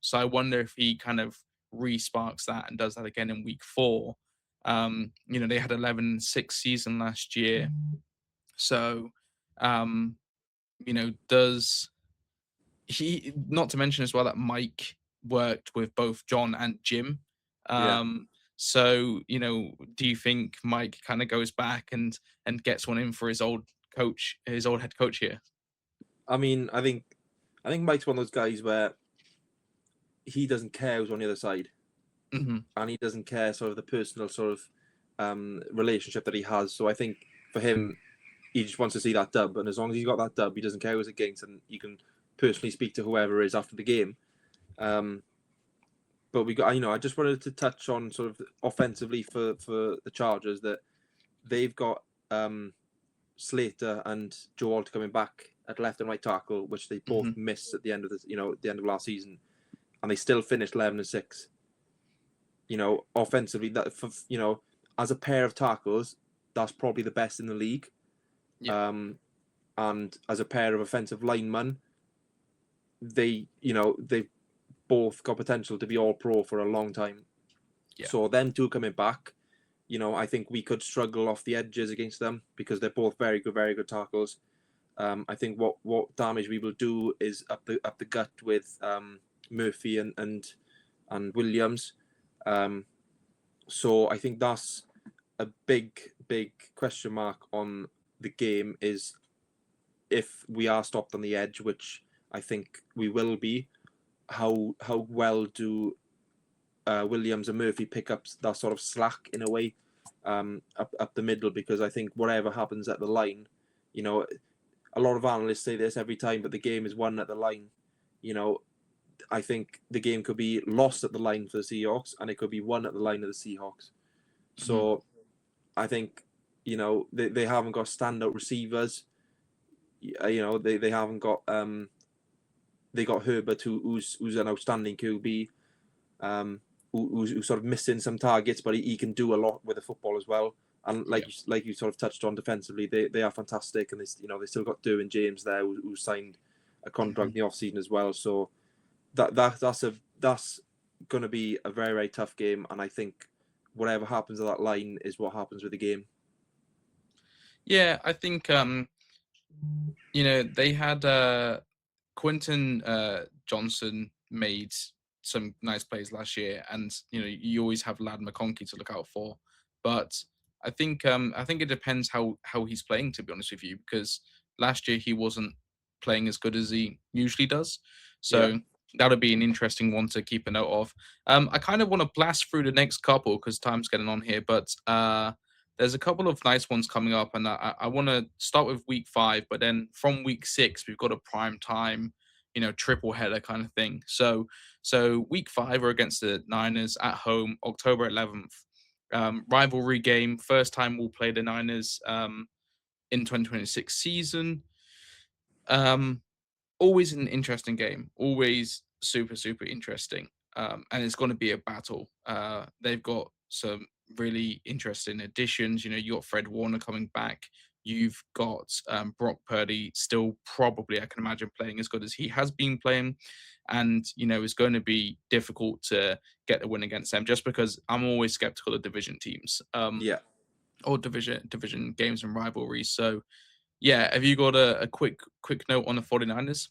So I wonder if he kind of re-sparks that and does that again in week 4. They had 11-6 season last year. So, um, does he, not to mention as well that Mike worked with both John and Jim. Yeah. So, do you think Mike kind of goes back and gets one in for his old coach, his old head coach here? I mean, I think Mike's one of those guys where he doesn't care who's on the other side, Hmm. and he doesn't care sort of the personal sort of relationship that he has. So I think for him, he just wants to see that dub, and as long as he's got that dub, he doesn't care who's against, and he can personally speak to whoever is after the game. Um, but we got, I just wanted to touch on sort of offensively for the Chargers that they've got Slater and Joe Alt coming back at left and right tackle, which they both Hmm. missed at the end of at the end of last season, and they still finished 11-6. Offensively, that for as a pair of tackles, that's probably the best in the league. Yeah. And as a pair of offensive linemen, they've both got potential to be all pro for a long time. Yeah. So them two coming back, I think we could struggle off the edges against them because they're both very good tackles. I think what damage we will do is up the gut with Murphy and Williams. So I think that's a big question mark on the game is if we are stopped on the edge, which I think we will be. How well do Williams and Murphy pick up that sort of slack in a way up the middle? Because I think whatever happens at the line, a lot of analysts say this every time, but the game is won at the line. I think the game could be lost at the line for the Seahawks, and it could be won at the line of the Seahawks. Hmm. So I think they haven't got standout receivers. They haven't got they got Herbert who's an outstanding QB, who's sort of missing some targets, but he can do a lot with the football as well. And Yeah. like you sort of touched on defensively, they are fantastic, and they still got Derwin James there who signed a contract Hmm. in the off season as well. So that's going to be a very tough game, and I think whatever happens at that line is what happens with the game. Yeah, I think they had Quentin Johnson made some nice plays last year, and you always have Lad McConkey to look out for. But I think it depends how he's playing, to be honest with you, because last year he wasn't playing as good as he usually does. Yeah, So that'll be an interesting one to keep a note of. I kind of want to blast through the next couple because time's getting on here, but there's a couple of nice ones coming up, and I want to start with week 5, but then from week 6 we've got a prime time, triple header kind of thing. So week 5 we're against the Niners at home, October 11th. Rivalry game, first time we'll play the Niners in 2026 season. Um, Always an interesting game, always super interesting, and it's going to be a battle. They've got some really interesting additions. You got Fred Warner coming back. You've got Brock Purdy still probably, I can imagine, playing as good as he has been playing, and it's going to be difficult to get the win against them just because I'm always skeptical of division teams, yeah. or division games and rivalries. So yeah, have you got a quick note on the 49ers?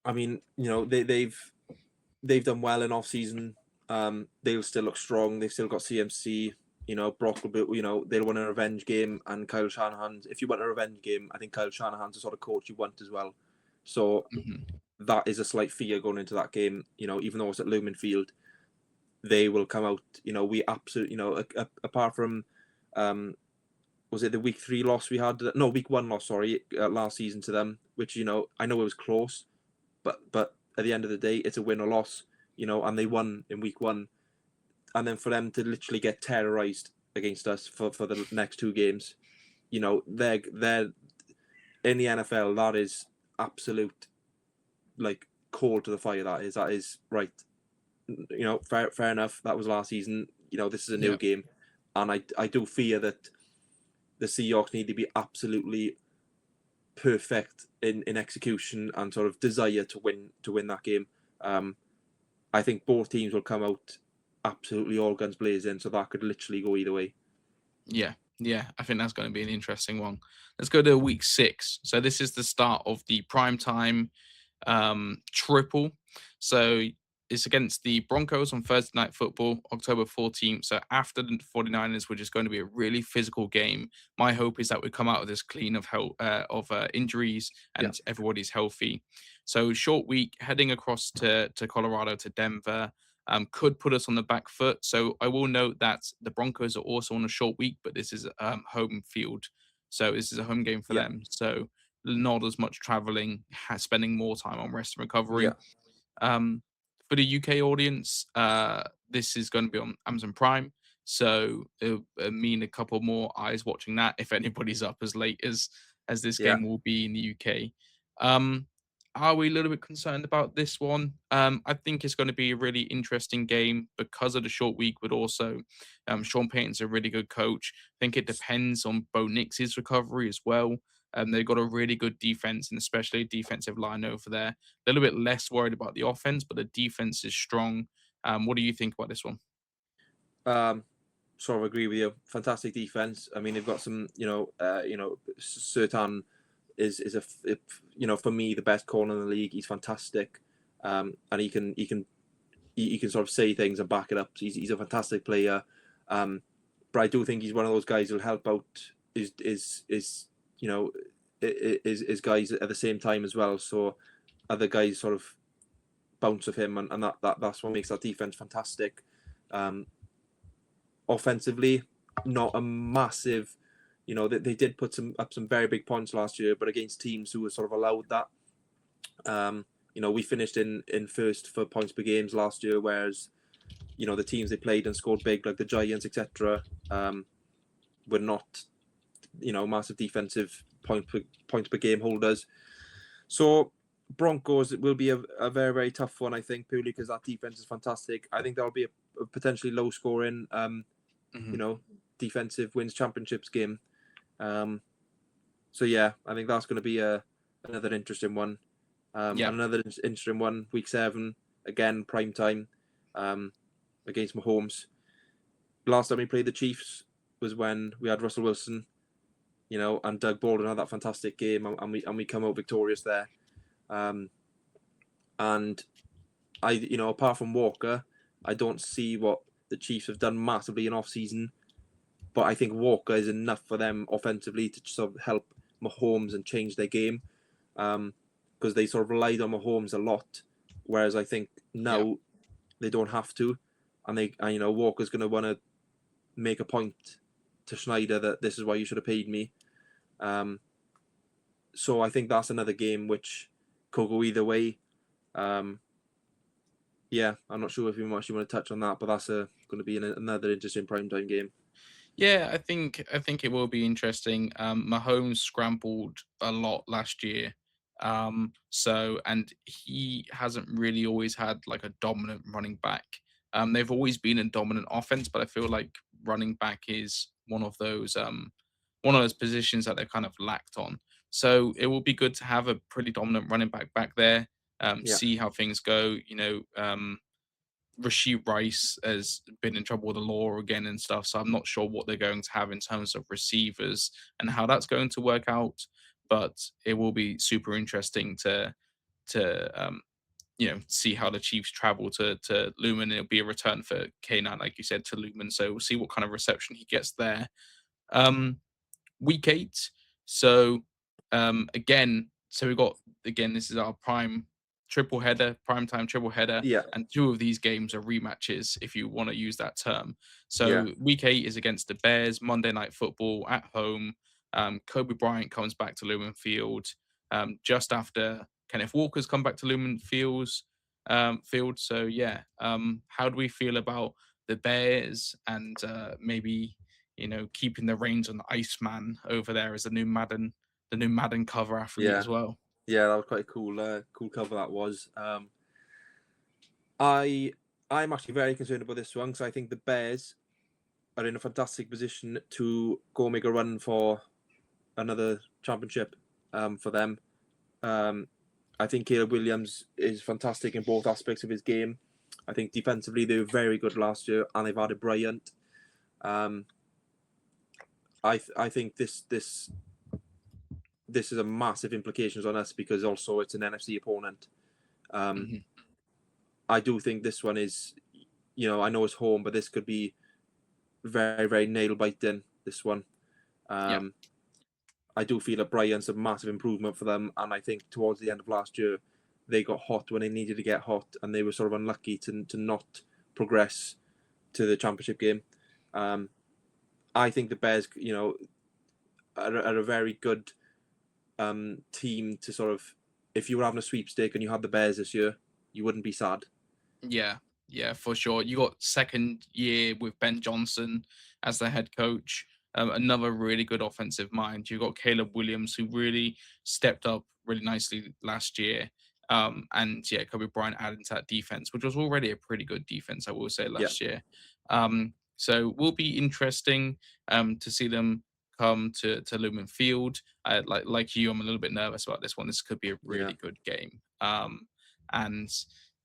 I mean, they've done well in off season. They'll still look strong. They've still got CMC. Brock will be. They'll win a revenge game, and Kyle Shanahan. If you want a revenge game, I think Kyle Shanahan's the sort of coach you want as well. So Hmm. that is a slight fear going into that game. Even though it's at Lumen Field, they will come out. We absolutely. Apart from, was it the week 3 loss we had? No, week 1 loss. Sorry, last season to them. Which I know it was close, but at the end of the day, it's a win or loss. And they won in week 1, and then for them to literally get terrorized against us for the next 2 games, they're in the NFL. That is absolute like coal to the fire. That is right. Fair enough. That was last season. This is a new Yeah. game, and I do fear that the Seahawks need to be absolutely perfect in execution and sort of desire to win that game. I think both teams will come out absolutely all guns blazing, so that could literally go either way. Yeah. Yeah, I think that's going to be an interesting one. Let's go to week 6. So this is the start of the prime time triple. So it's against the Broncos on Thursday Night Football, October 14th. So after the 49ers, which is going to be a really physical game. My hope is that we come out of this clean of health, injuries Yeah, and everybody's healthy. So short week, heading across to Colorado, to Denver. Could put us on the back foot. So I will note that the Broncos are also on a short week, but this is home field. So this is a home game for yeah, them. So not as much traveling, spending more time on rest and yeah, recovery. Um, for the UK audience, this is going to be on Amazon Prime, so it'll mean a couple more eyes watching that if anybody's up as late as this yeah. game will be in the UK. Um, are we a little bit concerned about this one? I think it's going to be a really interesting game because of the short week, but also Sean Payton's a really good coach. I think it depends on Bo Nix's recovery as well. They've got a really good defense and especially a defensive line over there. A little bit less worried about the offense, but the defense is strong. What do you think about this one? Um, sort of agree with you. Fantastic defense. I mean, they've got some, Sertan is for me the best corner in the league. He's fantastic, and he can sort of say things and back it up. He's a fantastic player, but I do think he's one of those guys who'll help out is you know is guys at the same time as well. So other guys sort of bounce off him, and that's what makes that defense fantastic. Um, Offensively, not a massive. They did put some very big points last year, but against teams who were sort of allowed that. We finished in first for points per games last year, whereas the teams they played and scored big, like the Giants, etc., were not massive defensive points per game holders. So Broncos will be a very, very tough one, I think, purely because that defense is fantastic. I think that'll be a potentially low scoring Mhm. defensive wins championships game. So yeah, I think that's going to be another interesting one. And Yeah. another interesting one, week 7, again prime time, against Mahomes. Last time we played the Chiefs was when we had Russell Wilson, and Doug Baldwin had that fantastic game, and we come out victorious there. Um, and apart from Walker, I don't see what the Chiefs have done massively in off season. But I think Walker is enough for them offensively to sort of help Mahomes and change their game, because they sort of relied on Mahomes a lot, whereas I think Yeah. now they don't have to, and Walker's going to want to make a point to Schneider that this is why you should have paid me. So I think that's another game which could go either way. Yeah, I'm not sure if you actually want to touch on that, but that's going to be another interesting primetime game. Yeah, I think it will be interesting. Mahomes scrambled a lot last year. And he hasn't really always had like a dominant running back. They've always been a dominant offense, but I feel like running back is one of those positions that they've kind of lacked on. So it will be good to have a pretty dominant running back there. Yeah, See how things go. Rasheed Rice has been in trouble with the law again and stuff. So I'm not sure what they're going to have in terms of receivers and how that's going to work out. But it will be super interesting to see how the Chiefs travel to Lumen. It'll be a return for K9, like you said, to Lumen. So we'll see what kind of reception he gets there. Um, week 8. So again, so we got again, this is our prime time triple header, yeah, and 2 of these games are rematches, if you want to use that term. yeah, So week 8 is against the Bears, Monday Night Football at home. Kobe Bryant comes back to Lumen Field just after Kenneth Walker's come back to Lumen Field. So yeah, how do we feel about the Bears and maybe keeping the reins on the Iceman over there as the new Madden cover athlete yeah. as well. Yeah, that was quite a cool cover that was. I I'm actually very concerned about this one because I think the Bears are in a fantastic position to go make a run for another championship. For them, um, I think Caleb Williams is fantastic in both aspects of his game. I think defensively they were very good last year, and they've added Bryant. Um, I think this is a massive implications on us because also it's an NFC opponent. Um, Mhm. I do think this one is, I know it's home, but this could be very, very nail biting. This one. Yeah. Um, I do feel that Brian's a massive improvement for them, and I think towards the end of last year, they got hot when they needed to get hot, and they were sort of unlucky to not progress to the championship game. Um, I think the Bears, are a very good team to sort of. If you were having a sweepstake and you had the Bears this year, you wouldn't be sad. Yeah, yeah, for sure. You got second year with Ben Johnson as the head coach. Another really good offensive mind. You got Caleb Williams, who really stepped up really nicely last year. And yeah, Kobe Bryant added to that defense, which was already a pretty good defense, I will say, Yeah, last year. So will be interesting to see them come to Lumen Field. Like you, I'm a little bit nervous about this one. This could be a yeah, really good game. And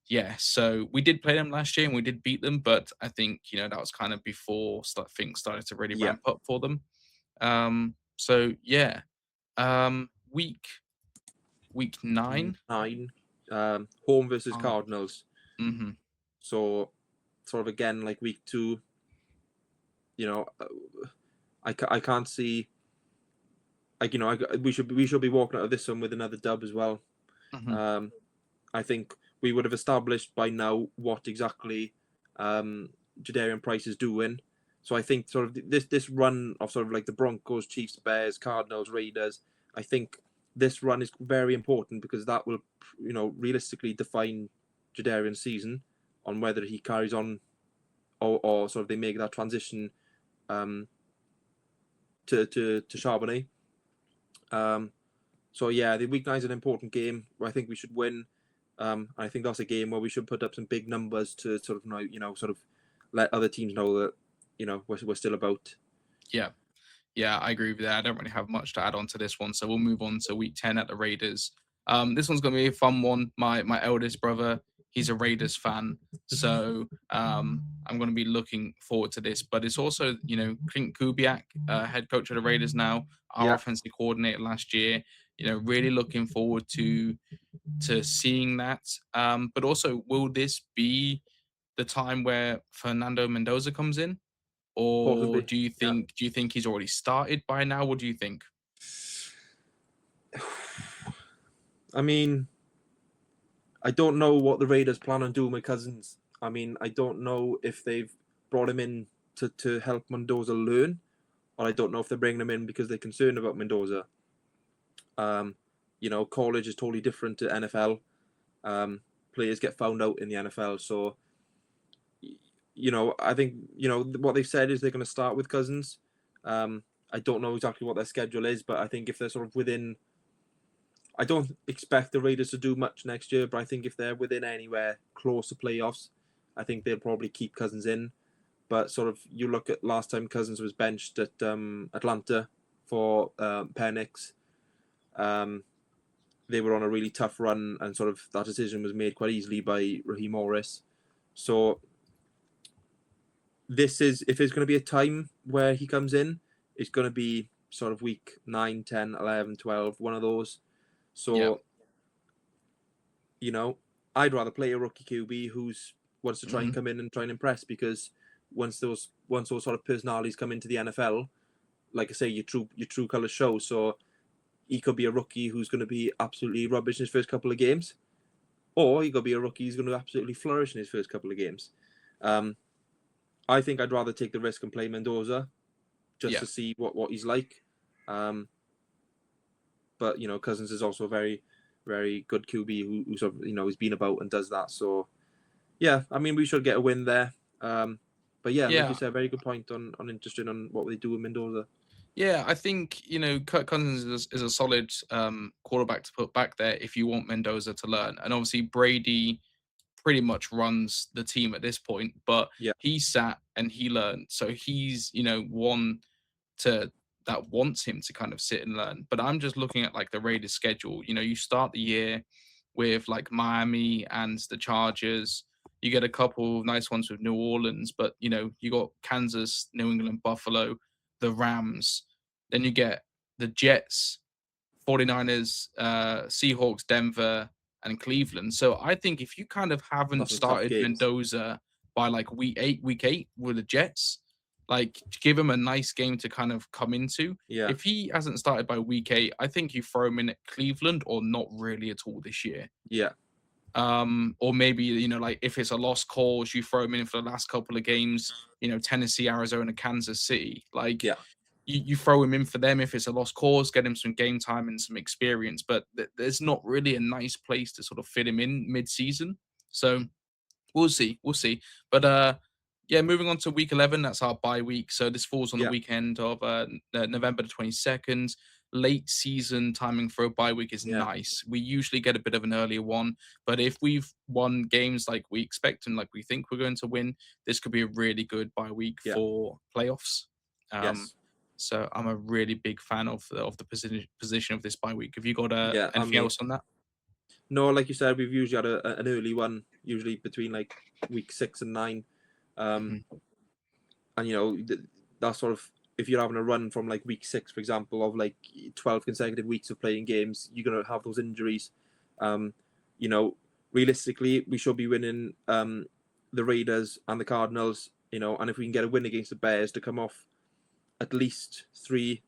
yeah, so we did play them last year and we did beat them, but I think that was kind of before things started to really yeah. ramp up for them. So yeah, um, week week 9. 9, home versus Oh, Cardinals. hmm. So sort of again like week 2. You know, I can't see. Like we should be walking out of this one with another dub as well. Hmm. Um, I think we would have established by now what exactly Jadarian Price is doing. So I think sort of this run of sort of like the Broncos, Chiefs, Bears, Cardinals, Raiders. I think this run is very important because that will realistically define Jadarian's season on whether he carries on or sort of they make that transition um, to Charbonnet. Um, so yeah, the week 9 is an important game where I think we should win. I think that's a game where we should put up some big numbers to sort of sort of let other teams know that we're still about. Yeah, yeah, I agree with that. I don't really have much to add on to this one, so we'll move on to week 10 at the Raiders. This one's gonna be a fun one. My eldest brother, he's a Raiders fan, so I'm gonna be looking forward to this. But it's also, Clint Kubiak, head coach of the Raiders now, our Yeah, offensive coordinator last year. Really looking forward to seeing that. But also, will this be the time where Fernando Mendoza comes in? Or possibly. do you Yeah. think he's already started by now? What do you think? I mean, I don't know what the Raiders plan on doing with Cousins. I mean, I don't know if they've brought him in to help Mendoza learn, or I don't know if they're bringing him in because they're concerned about Mendoza. Um, college is totally different to NFL. Um, Players get found out in the NFL, so I think what they've said is they're going to start with Cousins. I don't know exactly what their schedule is, but I think if they're sort of within, I don't expect the Raiders to do much next year, but I think if they're within anywhere close to playoffs, I think they'll probably keep Cousins in. But sort of, you look at last time Cousins was benched at Atlanta for Penix. Um, they were on a really tough run, and sort of that decision was made quite easily by Raheem Morris. So this is, if there's going to be a time where he comes in, it's going to be sort of week 9, 10, 11, 12, one of those. Yeah. So, I'd rather play a rookie QB who's wants to try and Mhm. come in and try and impress, because once those sort of personalities come into the NFL, like I say, your true colors show. So he could be a rookie who's going to be absolutely rubbish in his first couple of games, or he could be a rookie who's going to absolutely flourish in his first couple of games. Um, I think I'd rather take the risk and play Mendoza just Yeah. to see what he's like. Um, but Cousins is also a very, very good QB who sort of has been about and does that. So yeah, I mean we should get a win there. But yeah, like you Yeah. said, very good point on interested on what they do with Mendoza. Yeah, I think, Kirk Cousins is a solid quarterback to put back there if you want Mendoza to learn. And obviously Brady pretty much runs the team at this point, but Yeah, he sat and he learned. So he's, one to that wants him to kind of sit and learn. But I'm just looking at like the Raiders schedule. You start the year with like Miami and the Chargers. You get a couple nice ones with New Orleans, but you got Kansas, New England, Buffalo. the Rams. Then you get the Jets, 49ers, Seahawks, Denver, and Cleveland. So I think if you kind of haven't That's some tough started games. Mendoza by like week eight with the Jets, like give him a nice game to kind of come into. Yeah, If he hasn't started by week 8, I think you throw him in at Cleveland or not really at all this year. yeah, Or maybe, like if it's a lost cause, you throw him in for the last couple of games, Tennessee, Arizona, Kansas City. Like yeah, you throw him in for them if it's a lost cause, get him some game time and some experience. But there's not really a nice place to sort of fit him in mid-season. So we'll see. We'll see. But yeah, moving on to week 11, that's our bye week. So this falls on the yeah, weekend of November the 22nd. Late season timing for a bye week is yeah, nice. We usually get a bit of an earlier one, but if we've won games like we expect and like we think we're going to win, this could be a really good bye week yeah, for playoffs. Um, yes, so I'm a really big fan of the position of this bye week. Have you got yeah. I anything mean, else on that? no, like you said, we've usually had an early one, usually between like week 6 and 9. Um, Mhm. and that sort of, if you're having a run from like week 6, for example, of like 12 consecutive weeks of playing games, you're gonna have those injuries. Um, you know, realistically, we should be winning the Raiders and the Cardinals. And if we can get a win against the Bears to come off at least three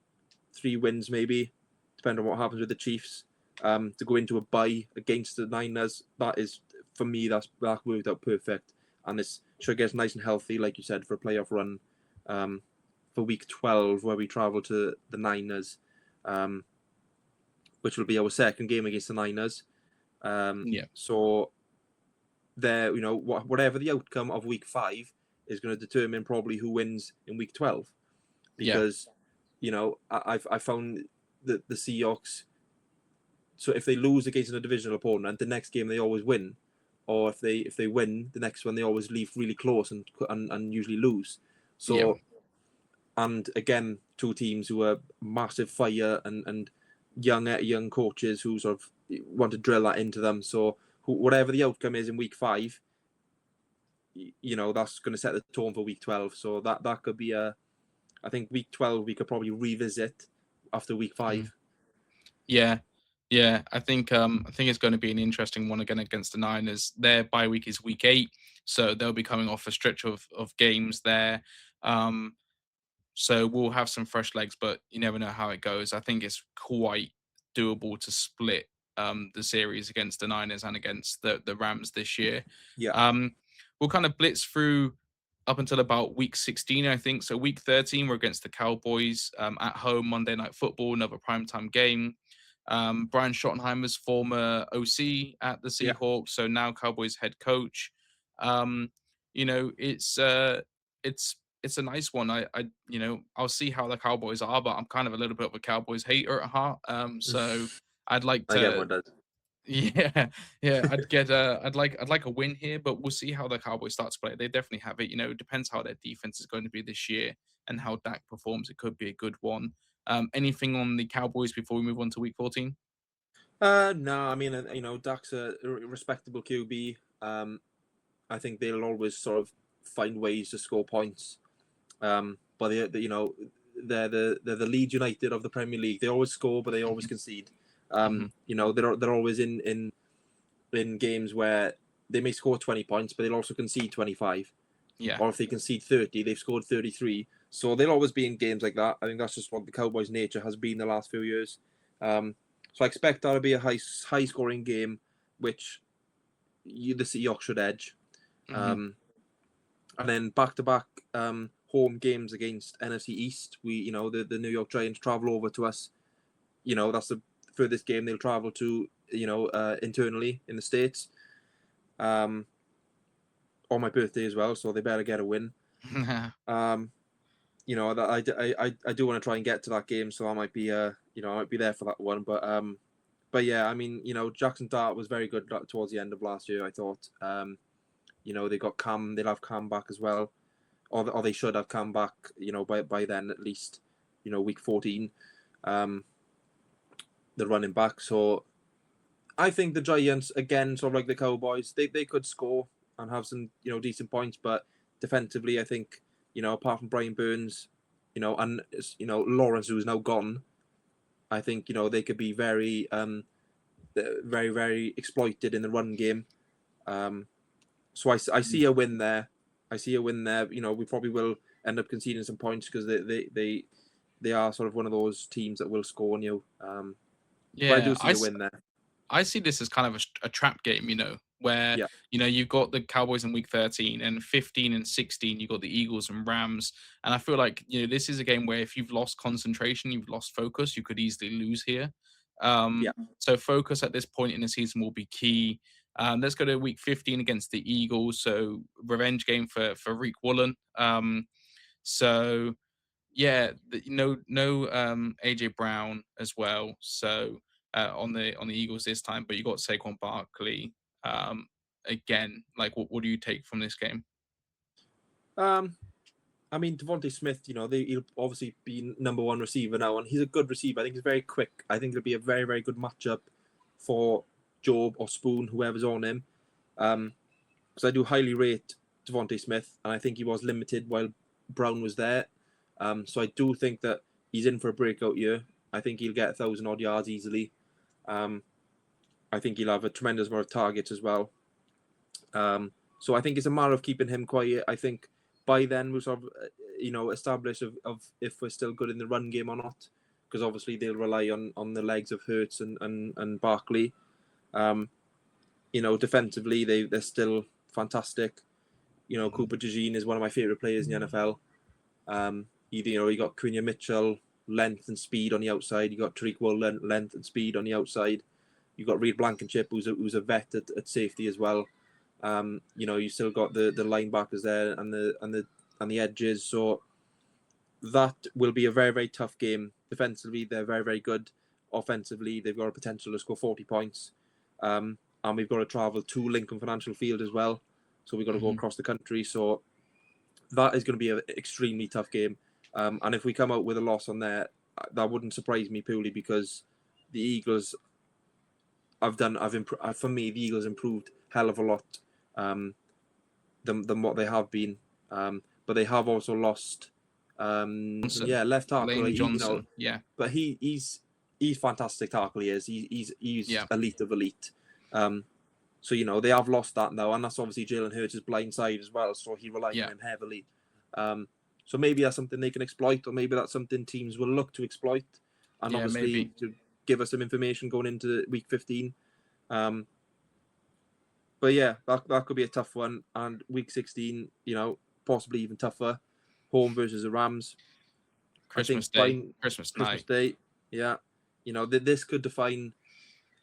wins, maybe, depending on what happens with the Chiefs, to go into a bye against the Niners, that is, for me, that worked out perfect. And this should get us nice and healthy, like you said, for a playoff run for week 12, where we travel to the Niners, which will be our second game against the Niners. Yeah, So there, whatever the outcome of week 5 is going to determine probably who wins in week 12, yeah, because I found that the Seahawks. So if they lose against a divisional opponent, the next game they always win, or if they win the next one, they always leave really close and usually lose. yeah. So, and again, two teams who are massive fire and young coaches who sort of want to drill that into them. So whatever the outcome is in week 5, that's going to set the tone for week 12. So that could be I think week 12 we could probably revisit after week Mhm. 5. Yeah. Yeah, I think it's going to be an interesting one again against the Niners. Their bye week is week 8, so they'll be coming off a stretch of games there. Um, so we'll have some fresh legs, but you never know how it goes. I think it's quite doable to split the series against the Niners and against the Rams this year. Yeah, We'll kind of blitz through up until about week 16, I think. So week 13, we're against the Cowboys at home, Monday Night Football, another primetime game. Brian Schottenheimer's former OC at the yeah. Seahawks, so now Cowboys head coach. Um, you know, it's a nice one. I'll see how the Cowboys are, but I'm kind of a little bit of a Cowboys hater at heart. So I'd like Like to, everyone does. yeah, yeah, I'd like a win here, but we'll see how the Cowboys start to play. They definitely have it. It depends how their defense is going to be this year and how Dak performs. It could be a good one. Anything on the Cowboys before we move on to week 14? No, I mean, Dak's a respectable QB. I think they'll always sort of find ways to score points. But they're the Leeds United of the Premier League. They always score, but they always concede. Hmm. They're always in games where they may score 20 points, but they'll also concede 25. Yeah. Or if they concede 30, they've scored 33. So they'll always be in games like that. I think that's just what the Cowboys' nature has been the last few years. So I expect that to be a high scoring game, which the Seahawks should edge. Hmm. Um, and then back to back home games against NFC East. The New York Giants travel over to us. That's the furthest game they'll travel to. Internally in the States. On my birthday as well, so they better get a win. Um, I do want to try and get to that game, so I might be I might be there for that one. But yeah, I mean, Jackson Dart was very good towards the end of last year, I thought. They got Cam, they'll have Cam back as well, or they should have Cam back, by then at least, week 14, the running back. So I think the Giants, again, sort of like the Cowboys, they could score and have some decent points, but defensively, I think apart from Brian Burns, and Lawrence, who's now gone, I think they could be very, very, very exploited in the run game. So I see a win there. I see a win there. We probably will end up conceding some points because they are sort of one of those teams that will score on you. But I Yeah, do see a win there. I see this as kind of a trap game, where, Yeah, you've got the Cowboys in week 13 and 15 and 16, you've got the Eagles and Rams. And I feel like, this is a game where if you've lost concentration, you've lost focus, you could easily lose here. yeah. So focus at this point in the season will be key. Let's go to week 15 against the Eagles. So revenge game for Reek Woolen. So yeah, no AJ Brown as well. So on the Eagles this time, but you got Saquon Barkley again. Like, what do you take from this game? I mean, Devontae Smith, he'll obviously be number one receiver now, and he's a good receiver. I think he's very quick. I think it'll be a very, very good matchup for Job or Spoon, whoever's on him. Because I do highly rate Devontae Smith, and I think he was limited while Brown was there. So I do think that he's in for a breakout year. I think he'll get 1,000 odd yards easily. I think he'll have a tremendous amount of targets as well. So I think it's a matter of keeping him quiet. I think by then we'll sort of, establish of if we're still good in the run game or not, because obviously they'll rely on the legs of Hurts and Barkley. Defensively they're still fantastic. Cooper DeJean is one of my favorite players in the NFL. You got Quinn Mitchell, length and speed on the outside. You got Tariq Woolen, length and speed on the outside. You got Reed Blankenship, who's a vet at safety as well. You still got the linebackers there and the edges. So that will be a very, very tough game. Defensively, they're very, very good. Offensively, they've got a potential to score 40 points. And we've got to travel to Lincoln Financial Field as well. So we've got to go across the country. So that is going to be an extremely tough game. And if we come out with a loss on there, that wouldn't surprise me purely because the Eagles for me, the Eagles improved hell of a lot than what they have been. But they have also lost left tackle. Lane Johnson. Yeah. But he's fantastic tackle. He is. He's elite of elite. So they have lost that now, and that's obviously Jalen Hurts' blind side as well. So he relies on him heavily. So maybe that's something they can exploit, or maybe that's something teams will look to exploit, and obviously to give us some information going into week 15. But yeah, that could be a tough one. And week 16, possibly even tougher. Home versus the Rams. Christmas Day. Yeah. This could define.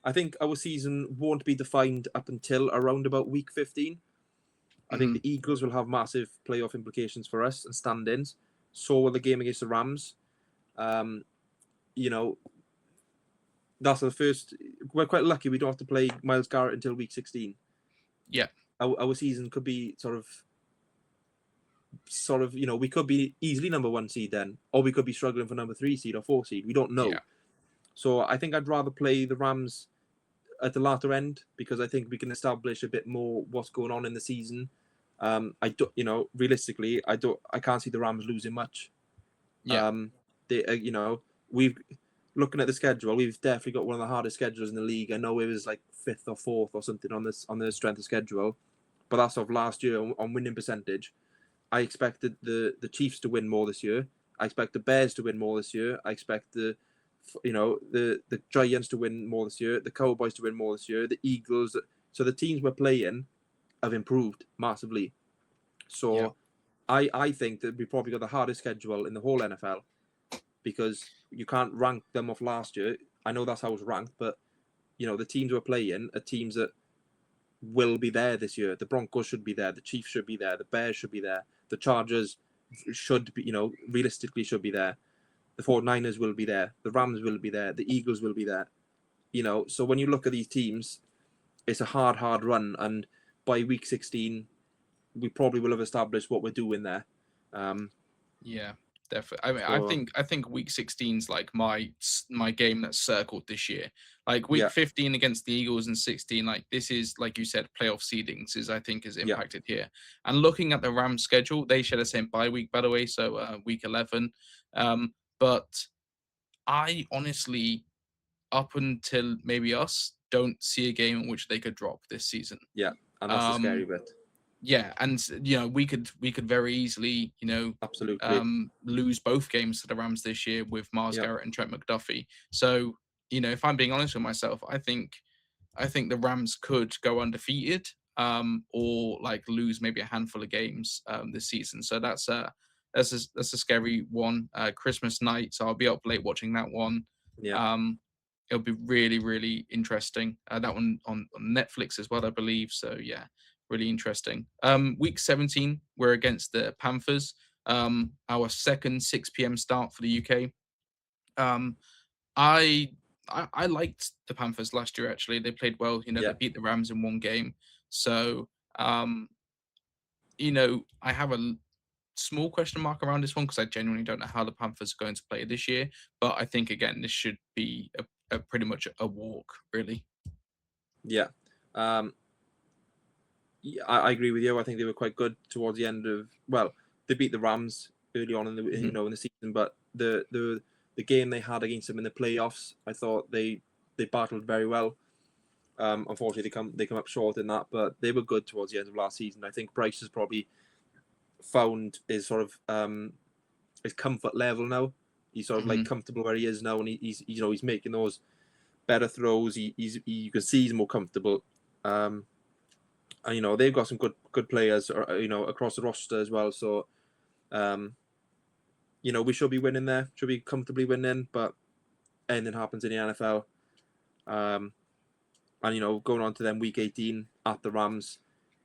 I think our season won't be defined up until around about week 15. I think the Eagles will have massive playoff implications for us and stand-ins. So will the game against the Rams. That's the first. We're quite lucky we don't have to play Myles Garrett until week 16. Yeah. Our season could be sort of, we could be easily number 1 seed then, or we could be struggling for number 3 seed or 4 seed. We don't know. Yeah. So I think I'd rather play the Rams at the latter end because I think we can establish a bit more what's going on in the season. Realistically, I can't see the Rams losing much. Yeah. We've looking at the schedule, we've definitely got one of the hardest schedules in the league. I know it was like 5th or 4th or something on the strength of schedule, but that's of last year on winning percentage. I expected the Chiefs to win more this year. I expect the Bears to win more this year. I expect the Giants to win more this year, the Cowboys to win more this year, the Eagles. So the teams we're playing have improved massively. So I think that we probably got the hardest schedule in the whole NFL because you can't rank them off last year. I know that's how it's ranked, but the teams we're playing are teams that will be there this year. The Broncos should be there. The Chiefs should be there. The Bears should be there. The Chargers should be, realistically should be there. The 49ers will be there. The Rams will be there. The Eagles will be there. So when you look at these teams, it's a hard run. And by week 16, we probably will have established what we're doing there. Yeah, definitely. I mean, I think week 16 is like my game that's circled this year. Like week 15 against the Eagles and 16, like this is, like you said, playoff seedings is impacted here. And looking at the Rams schedule, they share the same bye week, by the way. So week 11, But I honestly, up until maybe us, don't see a game in which they could drop this season. Yeah, and that's the scary Um, bit. yeah, and we could very easily Absolutely. lose both games to the Rams this year with Myles Yeah, Garrett and Trent McDuffie. So if I'm being honest with myself, I think the Rams could go undefeated, or like lose maybe a handful of games this season. So that's a scary one. Christmas night, so I'll be up late watching that one. yeah, Um, it'll be really, really interesting. That one on Netflix as well, I believe. So yeah, really interesting. Week 17, we're against the Panthers. Our second 6 p.m. start for the UK. Um, I, I liked the Panthers last year. Actually, they played well. They yeah, beat the Rams in one game. So I have a small question mark around this one because I genuinely don't know how the Panthers are going to play this year. But I think again, this should be a pretty much a walk, really. yeah. Um, yeah, I agree with you. I think they were quite good towards the end of. Well, they beat the Rams early on in the Mhm. in the season, but the game they had against them in the playoffs, I thought they battled very well. Unfortunately, they come up short in that, but they were good towards the end of last season. I think Bryce has probably found his sort of his comfort level now. He's sort of like Mhm. comfortable where he is now, and he's making those better throws. You can see he's more comfortable. And they've got some good players, across the roster as well. So um, we should be winning there, should be comfortably winning, but anything happens in the NFL. Um, and going on to them week 18 at the Rams,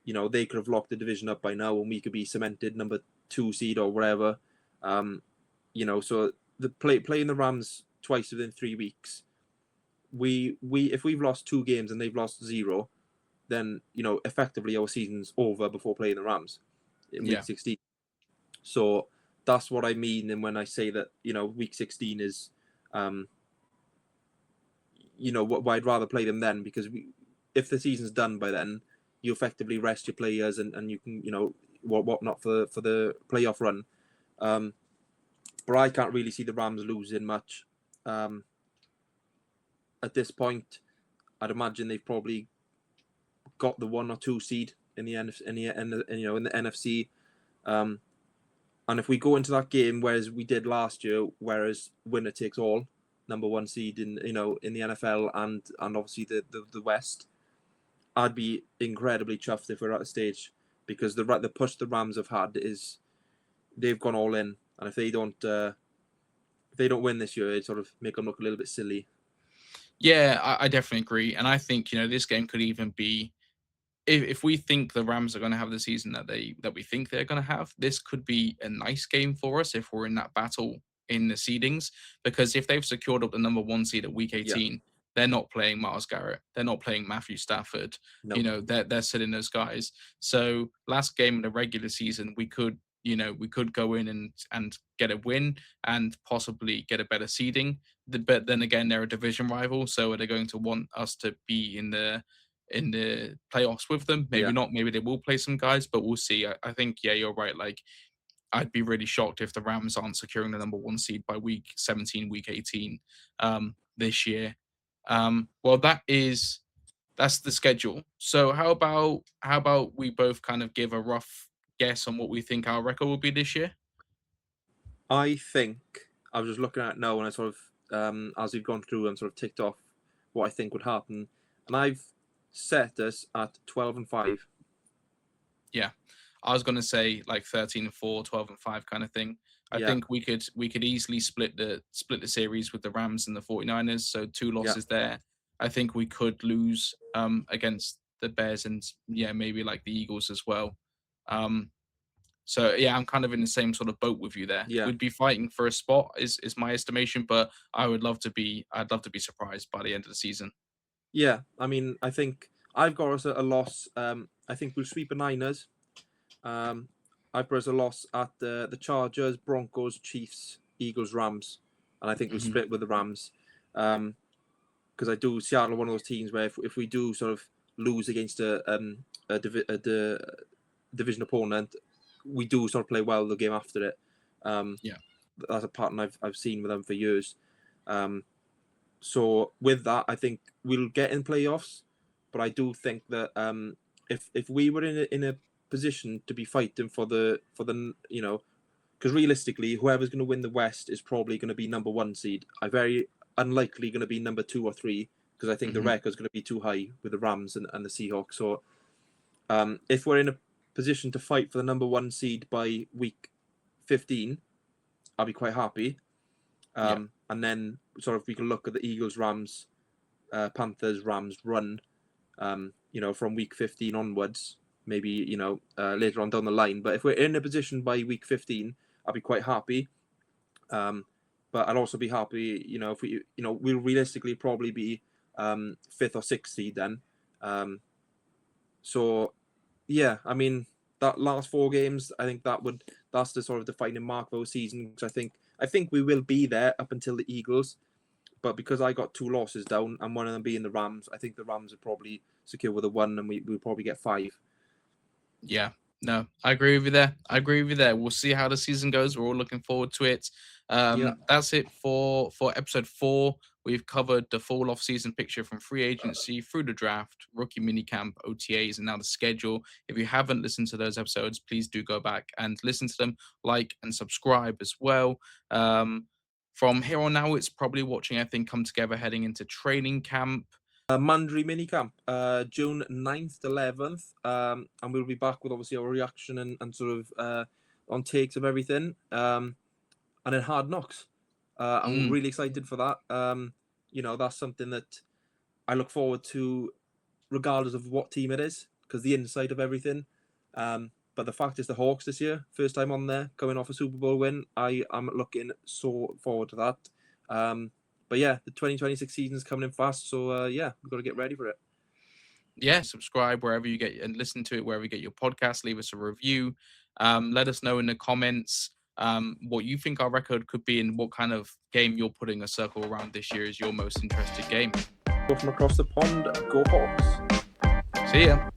they could have locked the division up by now, and we could be cemented number 2 seed or whatever. So the playing the Rams twice within 3 weeks, we if we've lost 2 games and they've lost 0, then effectively our season's over before playing the Rams in week Yeah. 16. So that's what I mean, and when I say that week 16 is, what I'd rather play them then, because if the season's done by then, you effectively rest your players, and you can whatnot for the playoff run. Um, but I can't really see the Rams losing much. Um, at this point, I'd imagine they've probably got the 1 or 2 seed in the NFC. Um, and if we go into that game, whereas we did last year, whereas winner takes all, number 1 seed in the NFL and obviously the West, I'd be incredibly chuffed if we're at a stage, because the push the Rams have had is they've gone all in, and if they don't win this year, it sort of make them look a little bit silly. Yeah, I definitely agree, and I think this game could even be, if we think the Rams are going to have the season that we think they're going to have, this could be a nice game for us if we're in that battle in the seedings. Because if they've secured up the number 1 seed at week Yeah, 18, they're not playing Myles Garrett, they're not playing Matthew Stafford. no, They're sitting those guys. So last game in the regular season, we could go in and get a win and possibly get a better seeding. But then again, they're a division rival, so are they going to want us to be in the playoffs with them? Maybe yeah, not. Maybe they will play some guys, but we'll see. I think, yeah, you're right. Like, I'd be really shocked if the Rams aren't securing the number 1 seed by week 17, week 18 this year. Well, that's the schedule. So how about we both kind of give a rough guess on what we think our record will be this year? I think I was just looking at it now, and I sort of, as we've gone through, and sort of ticked off what I think would happen, and I've set us at 12-5. Yeah. I was gonna say like 13-4, 12-5 kind of thing. I Yeah, think we could easily split the series with the Rams and the 49ers, so 2 yeah, losses there. I think we could lose against the Bears and, yeah, maybe like the Eagles as well. Um so yeah, I'm kind of in the same sort of boat with you there. yeah, We'd be fighting for a spot is my estimation, but I'd love to be surprised by the end of the season. yeah. I mean, I think I've got us a loss. I think we'll sweep the Niners. Um, I've got us a loss at the Chargers, Broncos, Chiefs, Eagles, Rams, and I think we'll Mhm. split with the Rams. Because I do Seattle one of those teams where if we do sort of lose against a division opponent, we do sort of play well the game after it. Um, Yeah. that's a pattern I've seen with them for years. So with that, I think we'll get in playoffs, but I do think that if we were in a position to be fighting for the because realistically, whoever's going to win the West is probably going to be number 1 seed. I'm very unlikely going to be number 2 or 3 because I think the record's going to be too high with the Rams and the Seahawks. So if we're in a position to fight for the number 1 seed by week 15, I'll be quite happy. And then sort of we can look at the Eagles, Rams, Panthers, Rams run, from week 15 onwards, maybe, later on down the line. But if we're in a position by week 15, I'll be quite happy. But I'll also be happy, if we'll realistically probably be 5th or 6th seed then. So, yeah, I mean, that last 4 games, I think that's the sort of defining mark of our season. Because I think we will be there up until the Eagles. But because I got 2 losses down, and one of them being the Rams, I think the Rams are probably secure with a 1, and we'll probably get 5. Yeah, no, I agree with you there. We'll see how the season goes. We're all looking forward to it. That's it for episode 4. We've covered the full off-season picture from free agency through the draft, rookie minicamp, OTAs, and now the schedule. If you haven't listened to those episodes, please do go back and listen to them, like and subscribe as well. From here on now, it's probably watching everything come together heading into training camp. Mandatory minicamp, June 9th to 11th, and we'll be back with obviously our reaction and sort of on takes of everything, and then Hard Knocks. I'm really excited for that. That's something that I look forward to regardless of what team it is, because the insight of everything. But the fact is the Hawks this year, first time on there, coming off a Super Bowl win. I am looking so forward to that. But yeah, the 2026 season is coming in fast, so we've got to get ready for it. Yeah, subscribe wherever you get and listen to it, wherever you get your podcast. Leave us a review. Let us know in the comments what you think our record could be and what kind of game you're putting a circle around this year is your most interested game. Go from across the pond, go Hawks. See ya.